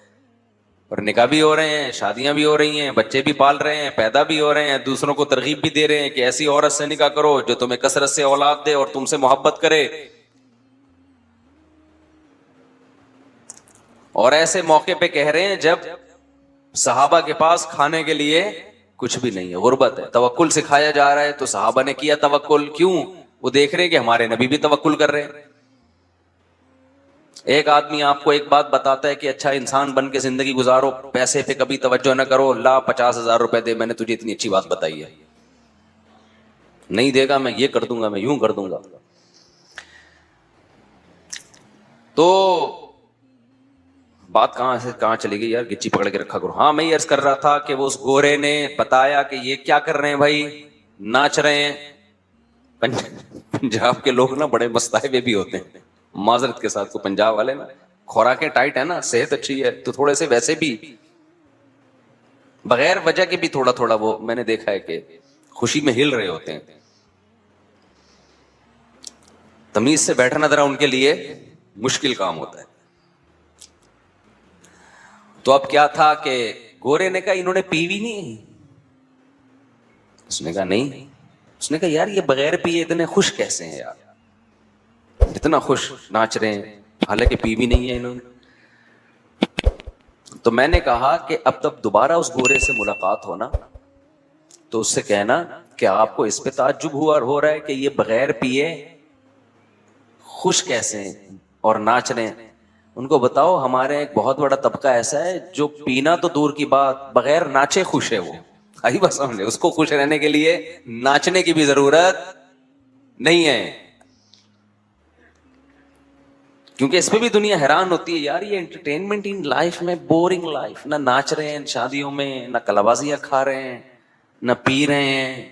اور نکاح بھی ہو رہے ہیں, شادیاں بھی ہو رہی ہیں, بچے بھی پال رہے ہیں, پیدا بھی ہو رہے ہیں, دوسروں کو ترغیب بھی دے رہے ہیں کہ ایسی عورت سے نکاح کرو جو تمہیں کثرت سے اولاد دے اور تم سے محبت کرے. اور ایسے موقع پہ کہہ رہے ہیں جب صحابہ کے پاس کھانے کے لیے کچھ بھی نہیں ہے, غربت ہے. توکل سکھایا جا رہا ہے تو صحابہ نے کیا توکل. کیوں؟ وہ دیکھ رہے ہیں کہ ہمارے نبی بھی توکل کر رہے ہیں. ایک آدمی آپ کو ایک بات بتاتا ہے کہ اچھا انسان بن کے زندگی گزارو, پیسے پہ کبھی توجہ نہ کرو, لا 50,000 روپے دے, میں نے تجھے اتنی اچھی بات بتائی ہے, نہیں دے گا میں یہ کر دوں گا, میں یوں کر دوں گا. تو بات کہاں سے کہاں چلی گئی یار, گچی پکڑ کے رکھا کرو. ہاں میں یہ عرض کر رہا تھا کہ وہ اس گورے نے بتایا کہ یہ کیا کر رہے ہیں بھائی, ناچ رہے ہیں. پنجاب کے لوگ نا بڑے مستائے بھی ہوتے ہیں, معذرت کے ساتھ. کو پنجاب والے نا خوراکیں ٹائٹ ہے نا, صحت اچھی ہے تو تھوڑے سے ویسے بھی بغیر وجہ کے بھی تھوڑا تھوڑا وہ میں نے دیکھا ہے کہ خوشی میں ہل رہے ہوتے ہیں. تمیز سے بیٹھنا ذرا ان کے لیے مشکل کام ہوتا ہے. تو اب کیا تھا کہ گورے نے کہا انہوں نے پی بھی نہیں. اس نے کہا نہیں. اس نے کہا یار یہ بغیر پیے اتنے خوش کیسے ہیں یار, اتنا خوش ناچ رہے ہیں حالانکہ پی بھی نہیں ہے انہوں نے. تو میں نے کہا کہ اب تب دوبارہ اس گورے سے ملاقات ہونا تو اس سے کہنا کہ آپ کو اس پہ تعجب ہو رہا ہے کہ یہ بغیر پیے خوش کیسے ہیں اور ناچ رہے ہیں. ان کو بتاؤ ہمارے ایک بہت بڑا طبقہ ایسا ہے جو پینا تو دور کی بات بغیر ناچے خوش ہے. وہ آئی بس سمجھے, اس کو خوش رہنے کے لیے ناچنے کی بھی ضرورت نہیں ہے. کیونکہ اس پہ بھی دنیا حیران ہوتی ہے, یار یہ انٹرٹینمنٹ ان لائف میں بورنگ لائف, نہ ناچ رہے ہیں شادیوں میں, نہ کلابازیاں کھا رہے ہیں, نہ پی رہے ہیں,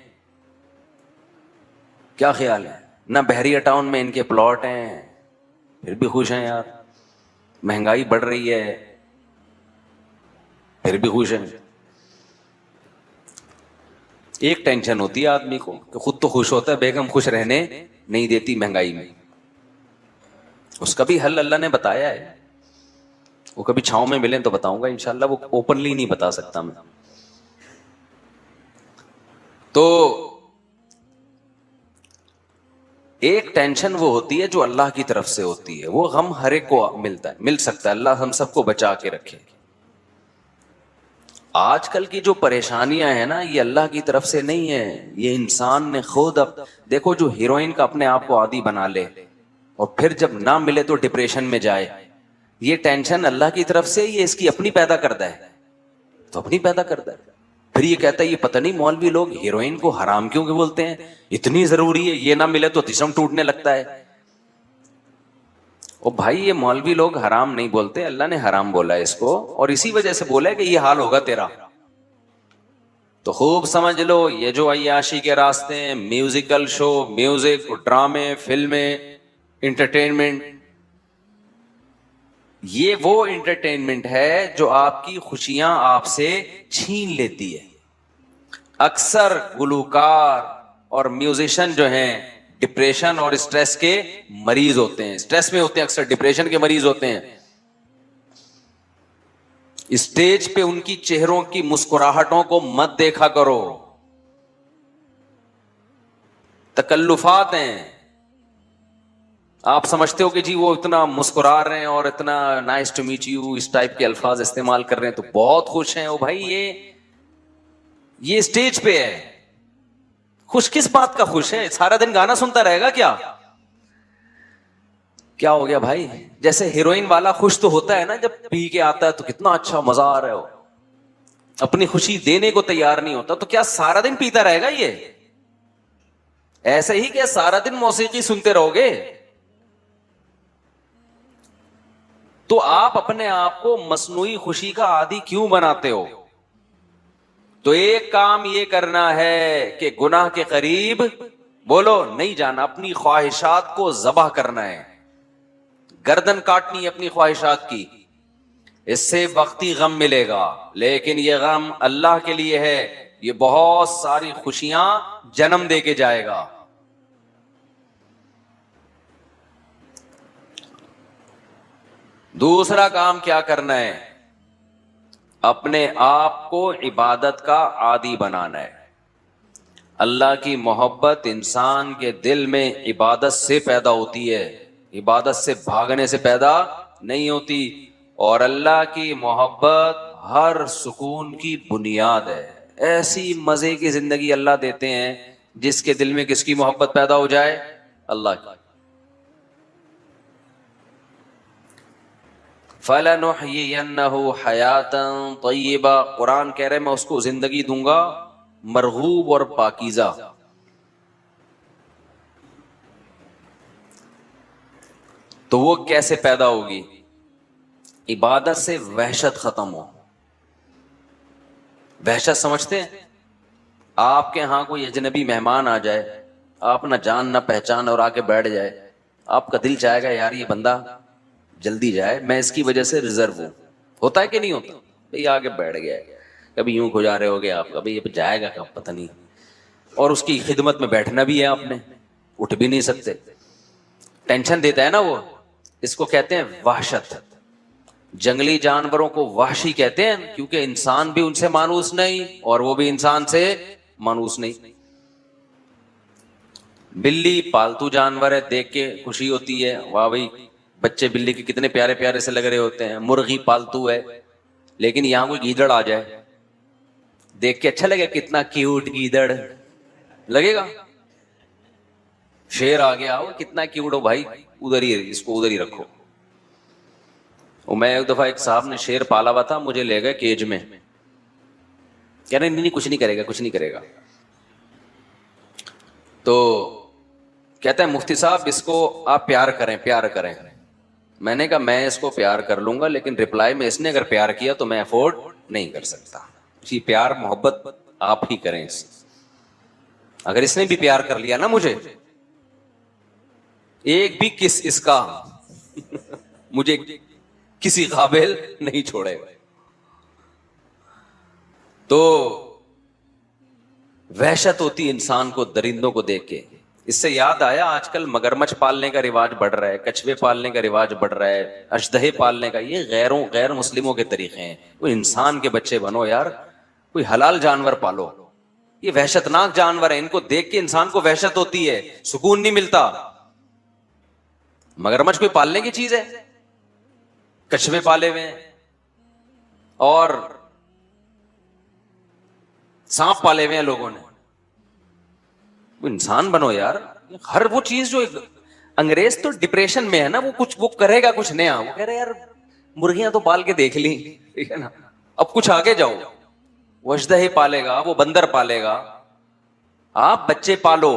کیا خیال ہے, نہ بحریہ ٹاؤن میں ان کے پلاٹ ہیں پھر بھی خوش ہیں یار, مہنگائی بڑھ رہی ہے پھر بھی خوش ہیں. ایک ٹینشن ہوتی ہے آدمی کو کہ خود تو خوش ہوتا ہے, بیگم خوش رہنے نہیں دیتی مہنگائی میں. اس کا بھی حل اللہ نے بتایا ہے, وہ کبھی چھاؤں میں ملیں تو بتاؤں گا انشاءاللہ, وہ اوپنلی نہیں بتا سکتا میں. تو ایک ٹینشن وہ ہوتی ہے جو اللہ کی طرف سے ہوتی ہے, وہ غم ہر ایک کو ملتا ہے, مل سکتا ہے, اللہ ہم سب کو بچا کے رکھے. آج کل کی جو پریشانیاں ہیں نا یہ اللہ کی طرف سے نہیں ہے, یہ انسان نے خود. اب دیکھو جو ہیروئن کا اپنے آپ کو عادی بنا لے اور پھر جب نہ ملے تو ڈپریشن میں جائے, یہ ٹینشن اللہ کی طرف سے یہ اس کی اپنی پیدا کرتا ہے, تو اپنی پیدا کرتا ہے. پھر یہ کہتا ہے یہ پتہ نہیں مولوی لوگ ہیروئن کو حرام کیوں بولتے ہیں, اتنی ضروری ہے, یہ نہ ملے تو جسم ٹوٹنے لگتا ہے. او بھائی یہ مولوی لوگ حرام نہیں بولتے, اللہ نے حرام بولا ہے اس کو, اور اسی وجہ سے بولا ہے کہ یہ حال ہوگا تیرا. تو خوب سمجھ لو یہ جو عیاشی کے راستے ہیں, میوزیکل شو, میوزک, ڈرامے, فلمیں, انٹرٹینمنٹ, یہ وہ انٹرٹینمنٹ ہے جو آپ کی خوشیاں آپ سے چھین لیتی ہے. اکثر گلوکار اور میوزیشین جو ہیں ڈپریشن اور اسٹریس کے مریض ہوتے ہیں, اسٹریس میں ہوتے ہیں, اکثر ڈپریشن کے مریض ہوتے ہیں. اسٹیج پہ ان کی چہروں کی مسکراہٹوں کو مت دیکھا کرو, تکلفات ہیں. آپ سمجھتے ہو کہ جی وہ اتنا مسکرا رہے ہیں اور اتنا نائس ٹو میٹ یو اس ٹائپ کے الفاظ استعمال کر رہے ہیں تو بہت خوش ہیں. او بھائی یہ اسٹیج پہ ہے, خوش کس بات کا خوش ہے, سارا دن گانا سنتا رہے گا کیا ہو گیا بھائی. جیسے ہیروئن والا خوش تو ہوتا ہے نا جب پی کے آتا ہے تو کتنا اچھا مزہ آ رہا ہو, اپنی خوشی دینے کو تیار نہیں ہوتا, تو کیا سارا دن پیتا رہے گا یہ, ایسے ہی کیا سارا دن موسیقی سنتے رہو گے. تو آپ اپنے آپ کو مصنوعی خوشی کا عادی کیوں بناتے ہو. تو ایک کام یہ کرنا ہے کہ گناہ کے قریب بولو نہیں جانا, اپنی خواہشات کو ذبح کرنا ہے, گردن کاٹنی ہے اپنی خواہشات کی. اس سے وقتی غم ملے گا لیکن یہ غم اللہ کے لیے ہے, یہ بہت ساری خوشیاں جنم دے کے جائے گا. دوسرا کام کیا کرنا ہے, اپنے آپ کو عبادت کا عادی بنانا ہے. اللہ کی محبت انسان کے دل میں عبادت سے پیدا ہوتی ہے, عبادت سے بھاگنے سے پیدا نہیں ہوتی. اور اللہ کی محبت ہر سکون کی بنیاد ہے. ایسی مزے کی زندگی اللہ دیتے ہیں جس کے دل میں کس کی محبت پیدا ہو جائے, اللہ کی. فَلَنُحْيِيَنَّهُ حَيَاةً طَيِّبَةً, قرآن کہہ رہے میں اس کو زندگی دوں گا مرغوب اور پاکیزہ. تو وہ کیسے پیدا ہوگی, عبادت سے وحشت ختم ہو. وحشت سمجھتے ہیں, آپ کے ہاں کوئی اجنبی مہمان آ جائے, آپ نہ جان نہ پہچان, اور آ کے بیٹھ جائے, آپ کا دل چاہے گا یار یہ بندہ جلدی جائے, میں اس کی وجہ سے ریزرو ہوں. ہوتا ہے کہ نہیں ہوتا, بھئی آگے بیٹھ گیا, کبھی یوں گزارے ہو گے آپ, کبھی یہ جائے گا کب پتہ نہیں, اور اس کی خدمت میں بیٹھنا بھی ہے آپ نے, اٹھ بھی نہیں سکتے, ٹینشن دیتا ہے نا وہ. اس کو کہتے ہیں وحشت. جنگلی جانوروں کو وحشی کہتے ہیں کیونکہ انسان بھی ان سے مانوس نہیں اور وہ بھی انسان سے مانوس نہیں. بلی پالتو جانور ہے, دیکھ کے خوشی ہوتی ہے, واہ بھائی بچے بلی کے کتنے پیارے پیارے سے لگ رہے ہوتے ہیں. مرغی پالتو ہے, لیکن یہاں کوئی گیدڑ آ جائے, دیکھ کے اچھا لگے, کتنا کیوٹ گیدڑ لگے گا. شیر آ گیا, وہ کتنا کیوٹ ہو بھائی, ادھر ہی اس کو ادھر ہی رکھو. اور میں ایک دفعہ ایک صاحب نے شیر پالا ہوا تھا, مجھے لے گئے کیج میں, کہہ رہے نہیں کچھ نہیں کرے گا, کچھ نہیں کرے گا. تو کہتا ہے مفتی صاحب اس کو آپ پیار کریں, پیار کریں. میں نے کہا میں اس کو پیار کر لوں گا, لیکن ریپلائی میں اس نے اگر پیار کیا تو میں افورڈ نہیں کر سکتا. جی پیار محبت آپ ہی کریں اس. اگر اس نے بھی پیار کر لیا نا مجھے, ایک بھی کس اس کا مجھے کسی قابل نہیں چھوڑے. تو وحشت ہوتی انسان کو درندوں کو دیکھ کے. اس سے یاد آیا آج کل مگرمچھ پالنے کا رواج بڑھ رہا ہے, کچھوے پالنے کا رواج بڑھ رہا ہے, اژدہے پالنے کا. یہ غیر مسلموں کے طریقے ہیں. کوئی انسان کے بچے بنو یار, کوئی حلال جانور پالو. یہ وحشتناک جانور ہے, ان کو دیکھ کے انسان کو وحشت ہوتی ہے, سکون نہیں ملتا. مگرمچھ کوئی پالنے کی چیز ہے؟ کچھوے پالے ہوئے ہیں اور سانپ پالے ہوئے ہیں لوگوں نے. وہ انسان بنو یار. ہر وہ چیز جو انگریز تو ڈپریشن میں ہے نا, وہ کرے گا کچھ نیا. وہ کہہ رہے یار مرغیاں تو پال کے دیکھ لی, ٹھیک ہے نا, اب کچھ آگے جاؤ. وہ اژدہے پالے گا, وہ بندر پالے گا. آپ بچے پالو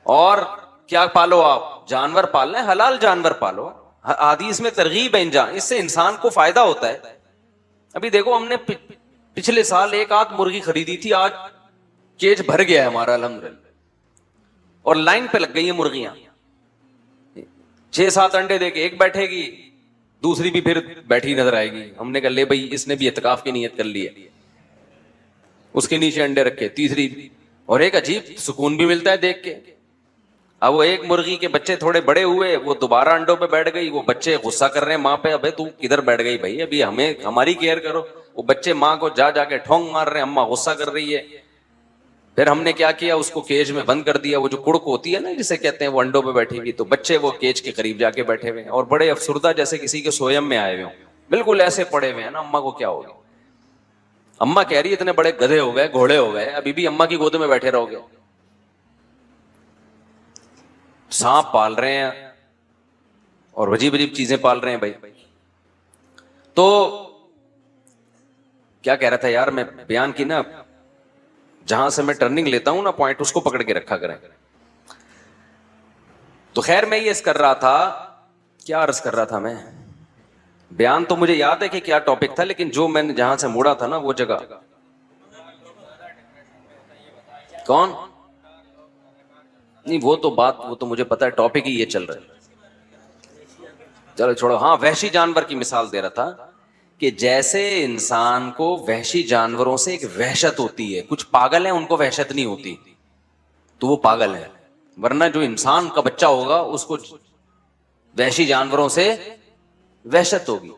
اور کیا پالو, آپ جانور پالنا ہے, حلال جانور پالو. حدیث میں ترغیب ہے اس سے انسان کو فائدہ ہوتا ہے. ابھی دیکھو ہم نے پچھلے سال ایک آدھ مرغی خریدی تھی, آج کیج بھر گیا ہے ہمارا الحمدللہ, اور لائن پہ لگ گئی ہیں مرغیاں. 6-7 انڈے دے کے ایک بیٹھے گی, دوسری بھی پھر بیٹھی نظر آئے گی. ہم نے کہا لے بھائی اس نے بھی اعتکاف کی نیت کر لی ہے, اس کے نیچے انڈے رکھے, تیسری بھی. اور ایک عجیب سکون بھی ملتا ہے دیکھ کے. اب وہ ایک مرغی کے بچے تھوڑے بڑے ہوئے, وہ دوبارہ انڈوں پہ بیٹھ گئی. وہ بچے غصہ کر رہے ہیں ماں پہ, ابے تو کدھر بیٹھ گئی بھائی, ابھی ہماری کیئر کرو. وہ بچے ماں کو جا کے ٹھونگ مار رہے ہیں, اماں غصہ کر رہی ہے. پھر ہم نے کیا کیا, اس کو کیج میں بند کر دیا. وہ جو کڑک ہوتی ہے نا جسے کہتے ہیں, وہ انڈوں پہ بیٹھی ہوئی, تو بچے وہ کیج کے قریب جا کے بیٹھے ہوئے ہیں اور بڑے افسردہ جیسے کسی کے سویم میں آئے ہوئے ہوں, بالکل ایسے پڑے ہوئے ہیں نا. اماں کو کیا ہو گیا؟ اماں کہہ رہی ہے اتنے بڑے گدھے ہو گئے, گھوڑے ہو گئے, ابھی بھی اماں کی گود میں بیٹھے رہو گے. سانپ پال رہے ہیں اور عجیب عجیب چیزیں پال رہے ہیں بھائی. تو کیا کہہ رہا تھا یار میں, بیان کی نا, جہاں سے میں ٹرننگ لیتا ہوں نا پوائنٹ, اس کو پکڑ کے رکھا کریں. تو خیر میں یہ عرض کر رہا تھا, کیا عرض کر رہا تھا میں, بیان تو مجھے یاد ہے کہ کیا ٹاپک تھا, لیکن جو میں نے جہاں سے موڑا تھا نا وہ جگہ. کون نہیں, وہ تو بات, وہ تو مجھے پتا ہے, ٹاپک ہی یہ چل رہا ہے. چلو چھوڑو. ہاں وحشی جانور کی مثال دے رہا تھا کہ جیسے انسان کو وحشی جانوروں سے ایک وحشت ہوتی ہے. کچھ پاگل ہیں ان کو وحشت نہیں ہوتی, تو وہ پاگل ہے. ورنہ جو انسان کا بچہ ہوگا اس کو وحشی جانوروں سے وحشت ہوگی.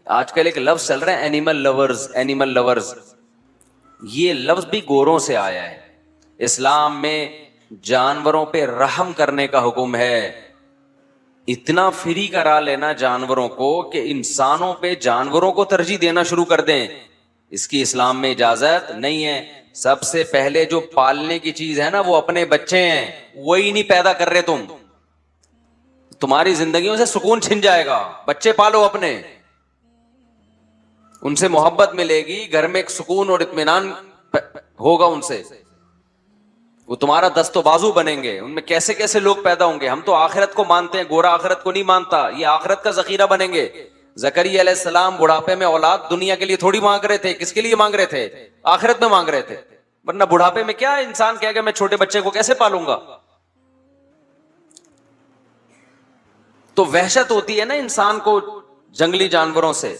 آج کل ایک لفظ چل رہا ہے اینیمل لورز, اینیمل لورز. یہ لفظ بھی گوروں سے آیا ہے. اسلام میں جانوروں پہ رحم کرنے کا حکم ہے. اتنا فری کرا لینا جانوروں کو کہ انسانوں پہ جانوروں کو ترجیح دینا شروع کر دیں, اس کی اسلام میں اجازت نہیں ہے. سب سے پہلے جو پالنے کی چیز ہے نا وہ اپنے بچے ہیں, وہی نہیں پیدا کر رہے تم, تمہاری زندگیوں سے سکون چھن جائے گا. بچے پالو اپنے, ان سے محبت ملے گی, گھر میں ایک سکون اور اطمینان ہوگا ان سے. وہ تمہارا دست و بازو بنیں گے. ان میں کیسے کیسے لوگ پیدا ہوں گے. ہم تو آخرت کو مانتے ہیں, گورا آخرت کو نہیں مانتا. یہ آخرت کا ذخیرہ بنیں گے. زکریا علیہ السلام بڑھاپے میں اولاد دنیا کے لیے تھوڑی مانگ رہے تھے, کس کے لیے مانگ رہے تھے؟ آخرت میں مانگ رہے تھے. ورنہ بڑھاپے میں کیا انسان کہے گا میں چھوٹے بچے کو کیسے پالوں گا. تو وحشت ہوتی ہے نا انسان کو جنگلی جانوروں سے.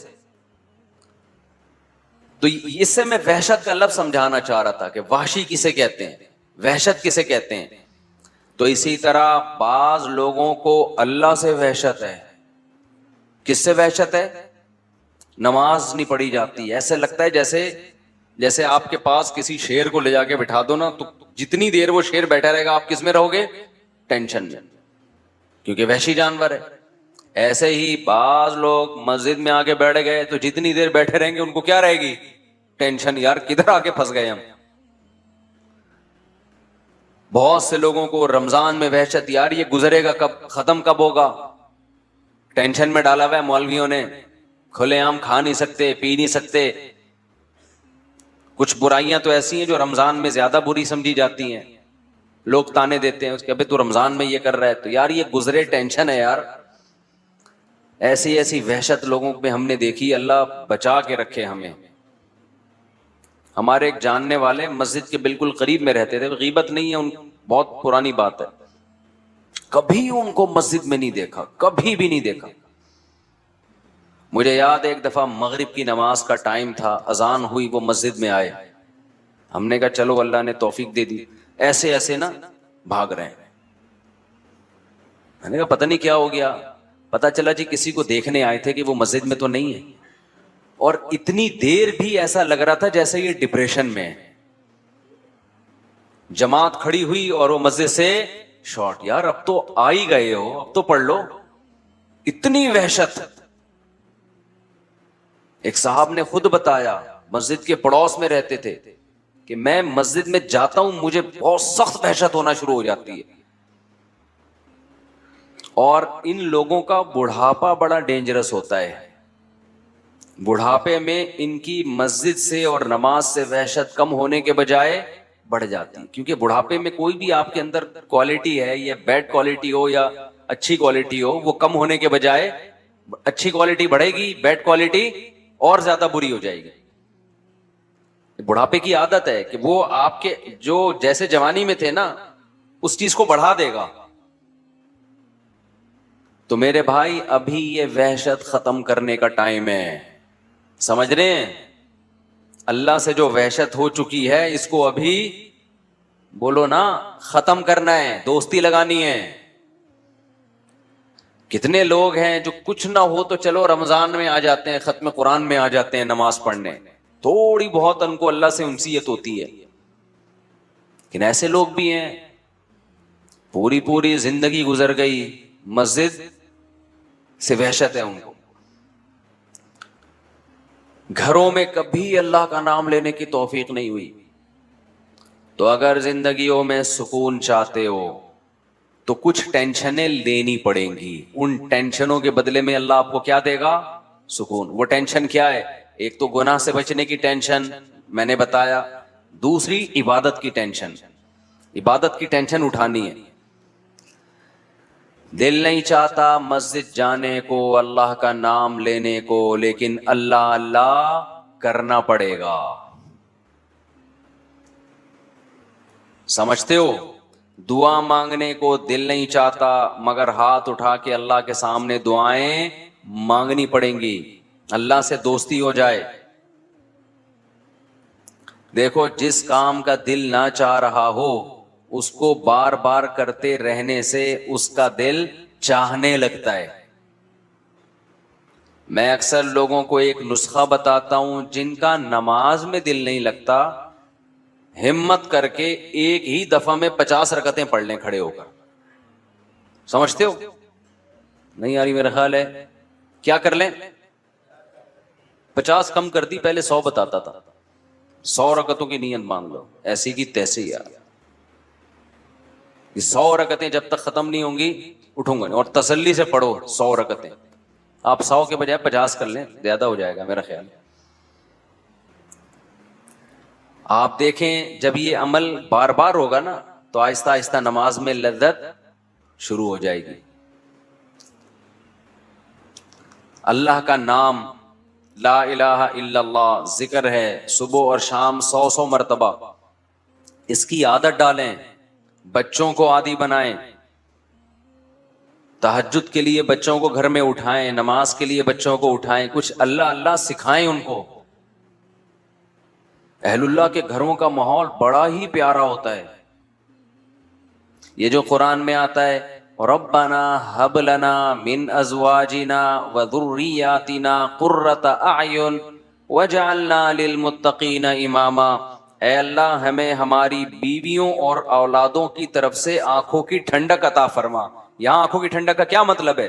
تو اس سے میں وحشت کا لفظ سمجھانا چاہ رہا تھا کہ وحشی کسے کہتے ہیں, وحشت کسے کہتے ہیں. تو اسی طرح بعض لوگوں کو اللہ سے وحشت ہے. کس سے وحشت ہے؟ نماز نہیں پڑھی جاتی, ایسے لگتا ہے جیسے آپ کے پاس کسی شیر کو لے جا کے بٹھا دو نا, تو جتنی دیر وہ شیر بیٹھا رہے گا آپ کس میں رہو گے؟ ٹینشن میں, کیونکہ وحشی جانور ہے. ایسے ہی بعض لوگ مسجد میں آ کے بیٹھ گئے تو جتنی دیر بیٹھے رہیں گے ان کو کیا رہے گی؟ ٹینشن، یار کدھر آ کے پھنس گئے ہم. بہت سے لوگوں کو رمضان میں وحشت، یار یہ گزرے گا کب، ختم کب ہوگا. ٹینشن میں ڈالا ہوا ہے مولویوں نے، کھلے عام کھا نہیں سکتے، پی نہیں سکتے. کچھ برائیاں تو ایسی ہیں جو رمضان میں زیادہ بری سمجھی جاتی ہیں، لوگ تانے دیتے ہیں اس کے، ابے تو رمضان میں یہ کر رہا ہے، تو یار یہ گزرے ٹینشن ہے یار. ایسی ایسی وحشت لوگوں میں ہم نے دیکھی، اللہ بچا کے رکھے ہمیں. ہمارے ایک جاننے والے مسجد کے بالکل قریب میں رہتے تھے، غیبت نہیں ہے ان، بہت پرانی بات ہے، کبھی ان کو مسجد میں نہیں دیکھا، کبھی بھی نہیں دیکھا. مجھے یاد ہے ایک دفعہ مغرب کی نماز کا ٹائم تھا، اذان ہوئی، وہ مسجد میں آئے. ہم نے کہا چلو اللہ نے توفیق دے دی، ایسے ایسے نا بھاگ رہے ہیں. میں نے کہا پتہ نہیں کیا ہو گیا، پتا چلا جی کسی کو دیکھنے آئے تھے کہ وہ مسجد میں تو نہیں ہے، اور اتنی دیر بھی ایسا لگ رہا تھا جیسے یہ ڈپریشن میں ہے. جماعت کھڑی ہوئی اور وہ مسجد سے شارٹ. یار اب تو آ ہی گئے ہو، اب تو پڑھ لو. اتنی وحشت. ایک صاحب نے خود بتایا، مسجد کے پڑوس میں رہتے تھے، کہ میں مسجد میں جاتا ہوں مجھے بہت سخت وحشت ہونا شروع ہو جاتی ہے. اور ان لوگوں کا بڑھاپا بڑا ڈینجرس ہوتا ہے. بڑھاپے میں ان کی مسجد سے اور نماز سے وحشت کم ہونے کے بجائے بڑھ جاتی، کیونکہ بڑھاپے میں کوئی بھی آپ کے اندر کوالٹی ہے، یا بیڈ کوالٹی ہو یا اچھی کوالٹی ہو، وہ کم ہونے کے بجائے اچھی کوالٹی بڑھے گی، بیڈ کوالٹی اور زیادہ بری ہو جائے گی. بڑھاپے کی عادت ہے کہ وہ آپ کے جو جیسے جوانی میں تھے نا اس چیز کو بڑھا دے گا. تو میرے بھائی ابھی یہ وحشت ختم کرنے کا ٹائم ہے، سمجھ رہے ہیں؟ اللہ سے جو وحشت ہو چکی ہے اس کو ابھی بولو نا ختم کرنا ہے، دوستی لگانی ہے. کتنے لوگ ہیں جو کچھ نہ ہو تو چلو رمضان میں آ جاتے ہیں، ختم قرآن میں آ جاتے ہیں نماز پڑھنے، تھوڑی بہت ان کو اللہ سے انسیت ہوتی ہے. لیکن ایسے لوگ بھی ہیں پوری پوری زندگی گزر گئی مسجد سے وحشت ہے ان کو. گھروں میں کبھی اللہ کا نام لینے کی توفیق نہیں ہوئی. تو اگر زندگیوں میں سکون چاہتے ہو تو کچھ ٹینشنیں لینی پڑیں گی. ان ٹینشنوں کے بدلے میں اللہ آپ کو کیا دے گا؟ سکون. وہ ٹینشن کیا ہے؟ ایک تو گناہ سے بچنے کی ٹینشن میں نے بتایا، دوسری عبادت کی ٹینشن، عبادت کی ٹینشن اٹھانی ہے. دل نہیں چاہتا مسجد جانے کو، اللہ کا نام لینے کو، لیکن اللہ اللہ کرنا پڑے گا. سمجھتے ہو؟ دعا مانگنے کو دل نہیں چاہتا، مگر ہاتھ اٹھا کے اللہ کے سامنے دعائیں مانگنی پڑیں گی، اللہ سے دوستی ہو جائے. دیکھو جس کام کا دل نہ چاہ رہا ہو اس کو بار بار کرتے رہنے سے اس کا دل چاہنے لگتا ہے. میں اکثر لوگوں کو ایک نسخہ بتاتا ہوں، جن کا نماز میں دل نہیں لگتا ہمت کر کے ایک ہی دفعہ میں 50 رکعتیں پڑھ لیں کھڑے ہو کر. سمجھتے ہو؟ نہیں آ رہی میرا خیال ہے. کیا کر لیں؟ 50 کم کر دی، پہلے 100 بتاتا تھا. 100 رکعتوں کی نیت مان لو، ایسی کی تیسی. یار 100 رکعتیں جب تک ختم نہیں ہوں گی اٹھوں گا نہیں. اور تسلی سے پڑھو 100 رکعتیں. آپ 100 کے بجائے 50 کر لیں، زیادہ ہو جائے گا میرا خیال. آپ دیکھیں جب یہ عمل بار بار ہوگا نا تو آہستہ آہستہ نماز میں لذت شروع ہو جائے گی. اللہ کا نام لا الہ الا اللہ ذکر ہے، صبح اور شام 100 مرتبہ. اس کی عادت ڈالیں، بچوں کو عادی بنائیں. تہجد کے لیے بچوں کو گھر میں اٹھائیں، نماز کے لیے بچوں کو اٹھائیں، کچھ اللہ اللہ سکھائیں ان کو. اہل اللہ کے گھروں کا ماحول بڑا ہی پیارا ہوتا ہے. یہ جو قرآن میں آتا ہے ربنا ہب لنا من ازواجنا وذریاتنا قرۃ اعین وجعلنا للمتقین اماما. اے اللہ ہمیں ہماری بیویوں اور اولادوں کی طرف سے آنکھوں کی ٹھنڈک عطا فرما. یہاں آنکھوں کی ٹھنڈک کا کیا مطلب ہے؟